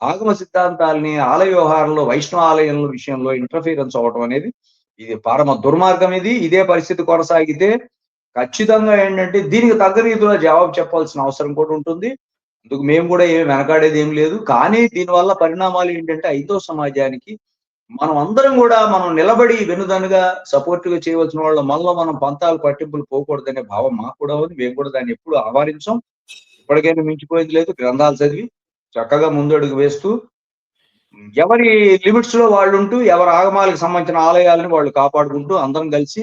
ఆగమ సిద్ధాంతాలని ఆలయ వ్యవహారంలో వైష్ణవ ఆలయాల విషయంలో ఇంటర్ఫీరెన్స్ అవ్వటం అనేది ఇది పరమ దుర్మార్గం. ఇదే పరిస్థితి కొనసాగితే ఖచ్చితంగా ఏంటంటే దీనికి తగ్గ రీతిలో జవాబు చెప్పాల్సిన అవసరం కూడా ఉంటుంది. అందుకు మేము కూడా ఏమి వెనకాడేది ఏం లేదు. కానీ దీనివల్ల పరిణామాలు ఏంటంటే 5వ సమాజానికి మనం అందరం కూడా మనం నిలబడి వెనుదనుగా సపోర్ట్ గా చేయవలసిన వాళ్ళ మనలో మనం పంతాలు పట్టింపులు పోకూడదనే భావం మాకు కూడా ఉంది. మేము కూడా దాన్ని ఎప్పుడు ఆహ్వానించాం. ఇప్పటికైనా మించిపోయింది లేదు. గ్రంథాలు చదివి చక్కగా ముందడుగు వేస్తూ ఎవరి లిమిట్స్ లో వాళ్ళు ఉంటూ ఎవరి ఆగమాలకు సంబంధించిన ఆలయాలను వాళ్ళు కాపాడుకుంటూ అందరం కలిసి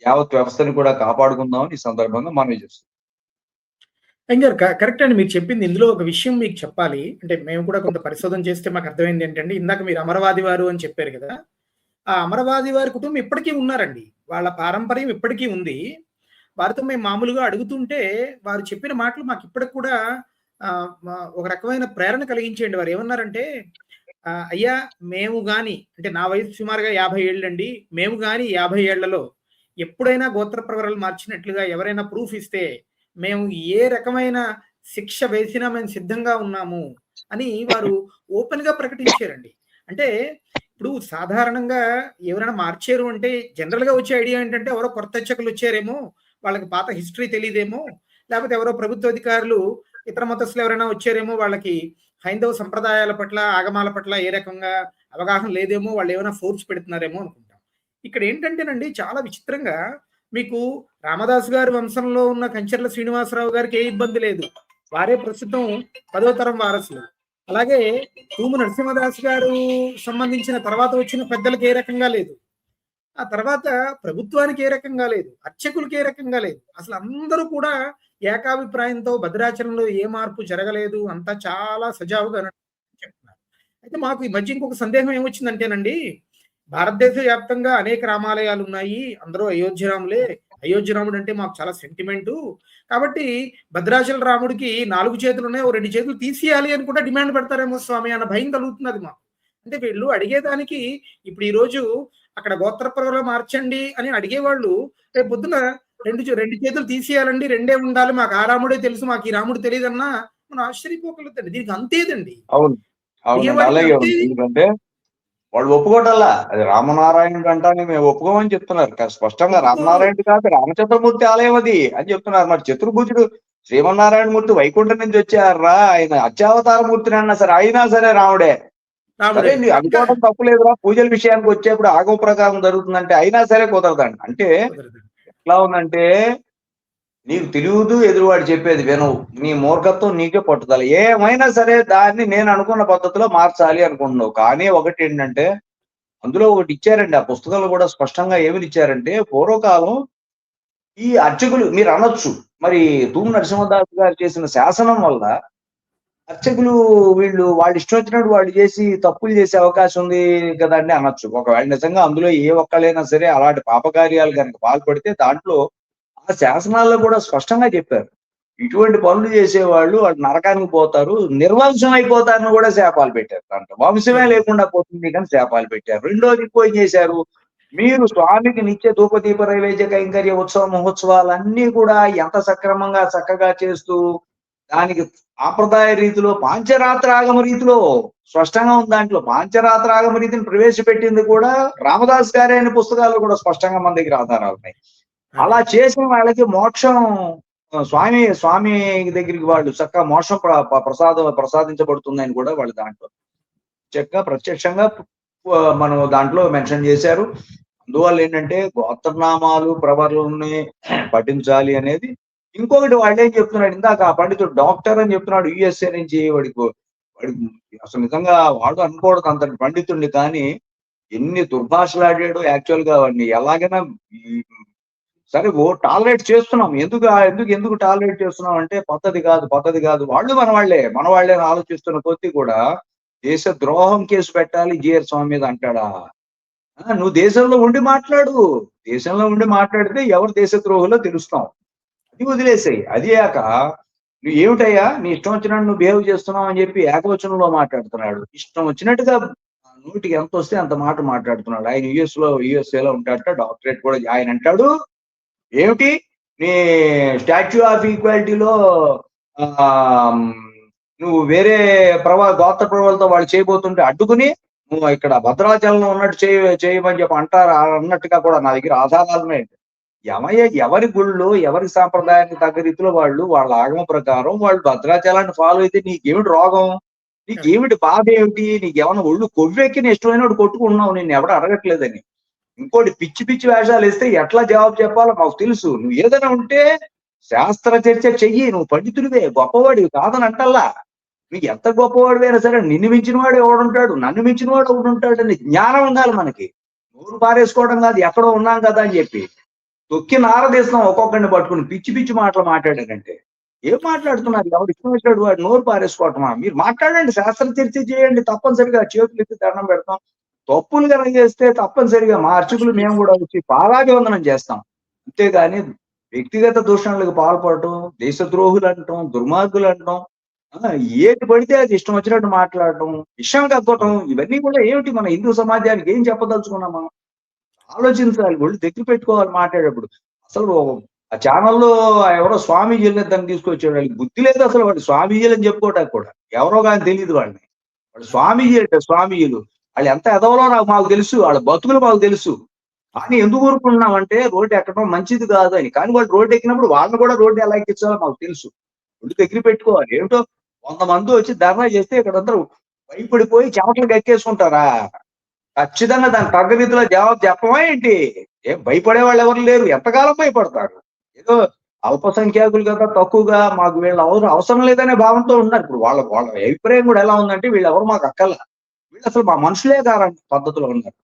యావత్ వ్యవస్థని కూడా కాపాడుకుందామని ఈ సందర్భంగా మనవి చేస్తాం. గారు కరెక్ట్ అండి మీరు చెప్పింది. ఇందులో ఒక విషయం మీకు చెప్పాలి. అంటే మేము కూడా కొంత పరిశోధన చేస్తే మాకు అర్థమైంది ఏంటంటే, ఇందాక మీరు అమరవాది వారు అని చెప్పారు కదా, ఆ అమరవాది వారి కుటుంబం ఇప్పటికీ ఉన్నారండి. వాళ్ళ పారంపర్యం ఇప్పటికీ ఉంది. వారితో మేము మామూలుగా అడుగుతుంటే వారు చెప్పిన మాటలు మాకు ఇప్పటికి కూడా ఒక రకమైన ప్రేరణ కలిగించేయండి. వారు ఏమన్నారంటే, అయ్యా మేము గాని, అంటే నా వయసు సుమారుగా 50 ఏళ్ళండి, మేము గాని 50 ఏళ్లలో ఎప్పుడైనా గోత్ర ప్రవరాలు మార్చినట్లుగా ఎవరైనా ప్రూఫ్ ఇస్తే మేము ఏ రకమైన శిక్ష వేసినా మేము సిద్ధంగా ఉన్నాము అని వారు ఓపెన్‌గా ప్రకటించారండి. అంటే ఇప్పుడు సాధారణంగా ఎవరైనా మార్చారు అంటే జనరల్‌గా వచ్చే ఐడియా ఏంటంటే ఎవరో కొత్త అర్చకులొచ్చారేమో, వాళ్ళకి పాత హిస్టరీ తెలీదేమో, లేపోతే ఎవరో ప్రభుత్వాధికారులు ఇతర మతస్థులు ఎవరైనా వచ్చారేమో, వాళ్ళకి హైందవ సంప్రదాయాల పట్ల, ఆగమాల పట్ల ఏ రకంగా అవగాహన లేదేమో, వాళ్ళేమైనా ఫోర్స్ పెడుతున్నారేమో అనుకుంటాం. ఇక్కడేంటంటేనండి చాలా విచిత్రంగా మీకు రామదాసు గారి వంశంలో ఉన్న కంచర్ల శ్రీనివాసరావు గారికి ఏ ఇబ్బంది లేదు. వారే ప్రస్తుతం 10వ తరం వారసులు. అలాగే తూము నరసింహదాస్ గారు సంబంధించిన తర్వాత వచ్చిన పెద్దలకి ఏ రకంగా లేదు. ఆ తర్వాత ప్రభుత్వానికి ఏ రకంగా లేదు. అర్చకులకి ఏ రకంగా లేదు. అసలు అందరూ కూడా ఏకాభిప్రాయంతో భద్రాచలంలో ఏ మార్పు జరగలేదు. అంతా చాలా సజావుగా చెప్తున్నారు. అయితే మాకు ఈ మధ్య ఇంకొక సందేహం ఏమొచ్చిందంటేనండి, భారతదేశ వ్యాప్తంగా అనేక రామాలయాలు ఉన్నాయి. అందరూ అయోధ్యరాములే. అయోధ్యరాముడు అంటే మాకు చాలా సెంటిమెంటు. కాబట్టి భద్రాచల రాముడికి 4 చేతులున్నాయి. ఓ 2 చేతులు తీసేయాలి అని కూడా డిమాండ్ పెడతారేమో స్వామి అన్న భయం కలుగుతున్నది మాకు. అంటే వీళ్ళు అడిగేదానికి ఇప్పుడు ఈరోజు అక్కడ గోత్రపరలో మార్చండి అని అడిగేవాళ్ళు రేపు పొద్దున 2 చేతులు తీసేయాలండి. 2 ఉండాలి. మాకు ఆ రాముడే తెలుసు. మాకు ఈ రాముడు తెలీదన్నా మనం ఆశ్చర్యపోగలుగుతండి. దీనికి అంతేదండి. అవును. అవునండి. అడిగేవాడికి అలాగే అంతే. ఉంది. ఎందుకంటే వాళ్ళు ఒప్పుకోవటంలా. అది రామనారాయణుడు అంటానే మేము ఒప్పుకోమని చెప్తున్నారు. స్పష్టంగా ఒప్పుకోరు. రామనారాయణుడు కాదు రామచంద్రమూర్తి ఆలయం అది అని చెప్తున్నారు. మరి చతుర్భుజుడు శ్రీమన్నారాయణమూర్తి వైకుంఠం నుంచి వచ్చారా, ఆయన అత్యావతారమూర్తిని అన్నా సరే అయినా సరే రాముడే. రాముడే. సరే నీ ఇంకా అనుకోవడం తప్పులేదురా, పూజల విషయానికి వచ్చేప్పుడు ఆగమ ప్రకారం జరుగుతుందంటే అయినా సరే కుదరదండి. అంటే కుదరదు. ఎట్లా ఉందంటే నీకు తెలియదు, ఎదురువాడు చెప్పేది వినవు, నీ మూర్ఖత్వం నీకే పట్టుదల. ఏమైనా సరే దాన్ని నేను అనుకున్న పద్ధతిలో మార్చాలి అనుకుంటున్నావు. కానీ ఒకటి ఏంటంటే అందులో ఒకటి ఇచ్చారండి. ఆ పుస్తకాలు కూడా స్పష్టంగా ఏమని ఇచ్చారంటే పూర్వకాలం ఈ అర్చకులు మీరు అనొచ్చు మరి తూము నరసింహదాస్ గారు చేసిన శాసనం వల్ల అర్చకులు వీళ్ళు వాళ్ళు ఇష్టం వచ్చినట్టు వాళ్ళు చేసి తప్పులు చేసే అవకాశం ఉంది కదండి అనొచ్చు. ఒకవేళ నిజంగా అందులో ఏ ఒక్కళ్ళైనా సరే అలాంటి పాపకార్యాలు కనుక పాల్పడితే దాంట్లో ఆ శాసనాల్లో కూడా స్పష్టంగా చెప్పారు. ఇటువంటి పనులు చేసేవాళ్ళు వాళ్ళు నరకానికి పోతారు, నిర్వంశం అయిపోతారని కూడా శాపాలు పెట్టారు. దాంట్లో వంశమే లేకుండా పోతుంది కానీ శాపాలు పెట్టారు. రెండోది ఇంకో ఏం చేశారు, మీరు స్వామికి నిత్య ధూపదీప నైవేద్య కైంకర్య ఉత్సవ మహోత్సవాలన్నీ కూడా ఎంత సక్రమంగా చక్కగా చేస్తూ దానికి సాంప్రదాయ రీతిలో పాంచరాత్రాగమ రీతిలో స్పష్టంగా ఉంది. దాంట్లో పాంచరాత్రాగమ రీతిని ప్రవేశపెట్టింది కూడా రామదాస్ గారే అనే పుస్తకాలు కూడా స్పష్టంగా మన దగ్గర ఆధారాలు ఉన్నాయి. అలా చేసిన వాళ్ళకి మోక్షం స్వామి దగ్గరికి వాళ్ళు చక్కగా మోక్షం ప్రసాదించబడుతుందని కూడా వాళ్ళు దాంట్లో చక్కగా ప్రత్యక్షంగా మనం దాంట్లో మెన్షన్ చేశారు. అందువల్ల ఏంటంటే గోత్రనామాలు ప్రవర్లని పఠించాలి అనేది. ఇంకొకటి వాళ్ళు ఏం చెప్తున్నాడు, ఇందాక ఆ పండితుడు డాక్టర్ అని చెప్తున్నాడు యుఎస్ఏ నుంచి, వాడికి అసలు నిజంగా వాడు అనుకోవడం అంతటి పండితుడిని, కానీ ఎన్ని దుర్భాషలాడాడు. యాక్చువల్ గా వాడిని ఎలాగైనా సరే టాలరేట్ చేస్తున్నాం. ఎందుకు టాలరేట్ చేస్తున్నాం అంటే పద్ధతి కాదు. వాళ్ళు మన వాళ్ళే ఆలోచిస్తున్న కొద్దీ కూడా దేశ ద్రోహం కేసు పెట్టాలి జిఆర్ స్వామి మీద అంటాడా? నువ్వు దేశంలో ఉండి మాట్లాడు. దేశంలో ఉండి మాట్లాడితే ఎవరు దేశ ద్రోహులో తెలుస్తాం. అది వదిలేసాయి. అదియాక నువ్వు ఏమిటయ్యా నీ ఇష్టం వచ్చినట్టు నువ్వు బిహేవ్ చేస్తున్నావు అని చెప్పి ఏకవచనంలో మాట్లాడుతున్నాడు. ఇష్టం వచ్చినట్టుగా నోటికి ఎంత వస్తే అంత మాట మాట్లాడుతున్నాడు. ఆయన యుఎస్ఏలో ఉంటాడట, డాక్టరేట్ కూడా ఆయన అంటాడు ఏమిటి నీ స్టాచ్యూ ఆఫ్ ఈక్వాలిటీలో నువ్వు వేరే గోత్ర ప్రవలతో వాళ్ళు చేయబోతుంటే అడ్డుకుని నువ్వు ఇక్కడ భద్రాచలంలో ఉన్నట్టు చేయమని చెప్పి అంటారు అన్నట్టుగా కూడా నా దగ్గర ఆధారాలు ఉన్నాయి. ఎవరి గుళ్ళు ఎవరి సాంప్రదాయానికి తగ్గ రీతిలో వాళ్ళ ఆగమ ప్రకారం వాళ్ళు భద్రాచలాన్ని ఫాలో అయితే నీకేమిటి రోగం, నీకేమిటి బాధ ఏమిటి, నీకేమన్నా ఒళ్ళు కొవ్వెక్కి ఇష్టమైనట్టు కొట్టుకుంటున్నావు, నేను ఎవరు అడగట్లేదని. ఇంకోటి పిచ్చి వేషాలు వేస్తే ఎట్లా జవాబు చెప్పాలో మాకు తెలుసు. నువ్వు ఏదైనా ఉంటే శాస్త్ర చర్చ చెయ్యి. నువ్వు పండితుడివే, గొప్పవాడివి కాదని అంటల్లా. నువ్వు ఎంత గొప్పవాడివైనా సరే నిన్ను మించిన వాడు ఎవడుంటాడు, నన్ను మించిన వాడు ఎవడుంటాడు అని జ్ఞానం ఉండాలి మనకి. నోరు పారేసుకోవడం కాదు ఎక్కడో ఉన్నాం కదా అని చెప్పి తొక్కి నారదీస్తున్నాం ఒక్కొక్కడిని పట్టుకుని పిచ్చి మాటలు మాట్లాడాడంటే. ఏం మాట్లాడుతున్నారు? ఎవరు ఇష్టం వచ్చాడు వాడు నోరు పారేసుకోవటమా? మీరు మాట్లాడండి, శాస్త్ర చర్చ చేయండి, తప్పనిసరిగా చేతులు ఎత్తి దండం పెడతాం. తప్పులు కనుక చేస్తే తప్పనిసరిగా మా అర్చకులు మేము కూడా వచ్చి పాదాభివందనం చేస్తాం. అంతేగాని వ్యక్తిగత దూషణలకు పాల్పడటం, దేశద్రోహులు అంటాం, దుర్మార్గులు అంటాం, ఏది పడితే అది ఇష్టం వచ్చినట్టు మాట్లాడటం, విషయం కక్కోవటం, ఇవన్నీ కూడా ఏమిటి? మన హిందూ సమాజానికి ఏం చెప్పదలుచుకున్నాం మనం? ఆలోచించాలి, ఒళ్ళు దగ్గర పెట్టుకోవాలి మాట్లాడేటప్పుడు. అసలు ఆ ఛానల్లో ఎవరో స్వామీజీలు దాన్ని తీసుకొచ్చాడు. వాళ్ళకి బుద్ధి లేదు అసలు. వాడు స్వామీజీలు అని చెప్పుకోవటానికి కూడా ఎవరో కానీ తెలియదు వాళ్ళని. వాళ్ళు స్వామీజీ అంటే స్వామీజీలు వాళ్ళు ఎంత ఎదవలో మాకు తెలుసు, వాళ్ళ బతుకులు మాకు తెలుసు. కానీ ఎందుకు ఊరుకున్నామంటే రోడ్డు ఎక్కడం మంచిది కాదు అని. కానీ వాళ్ళు రోడ్డు ఎక్కినప్పుడు వాళ్ళని కూడా రోడ్డు ఎలా ఎక్కించాలో మాకు తెలుసు. ఒళ్ళు దగ్గర పెట్టుకోవాలి. ఏమిటో 100 మంది వచ్చి ధర్నా చేస్తే ఇక్కడ అందరూ భయపడిపోయి చెమటలు ఎక్కేసుకుంటారా? ఖచ్చితంగా దాని తగ్గ రీతిలో జవాబు చెప్పమా ఏంటి? ఏం భయపడే వాళ్ళు ఎవరు లేరు. ఎంతకాలం భయపడతారు? ఏదో అల్పసంఖ్యాకులు కదా, తక్కువగా మాకు వీళ్ళ అవసరం లేదనే భావంతో ఉన్నారు. ఇప్పుడు వాళ్ళ వాళ్ళ అభిప్రాయం కూడా ఎలా ఉందంటే వీళ్ళు ఎవరు మాకు అక్కర్లా, వీళ్ళు అసలు మా మనుషులే కారని పద్ధతిలో ఉన్నారు.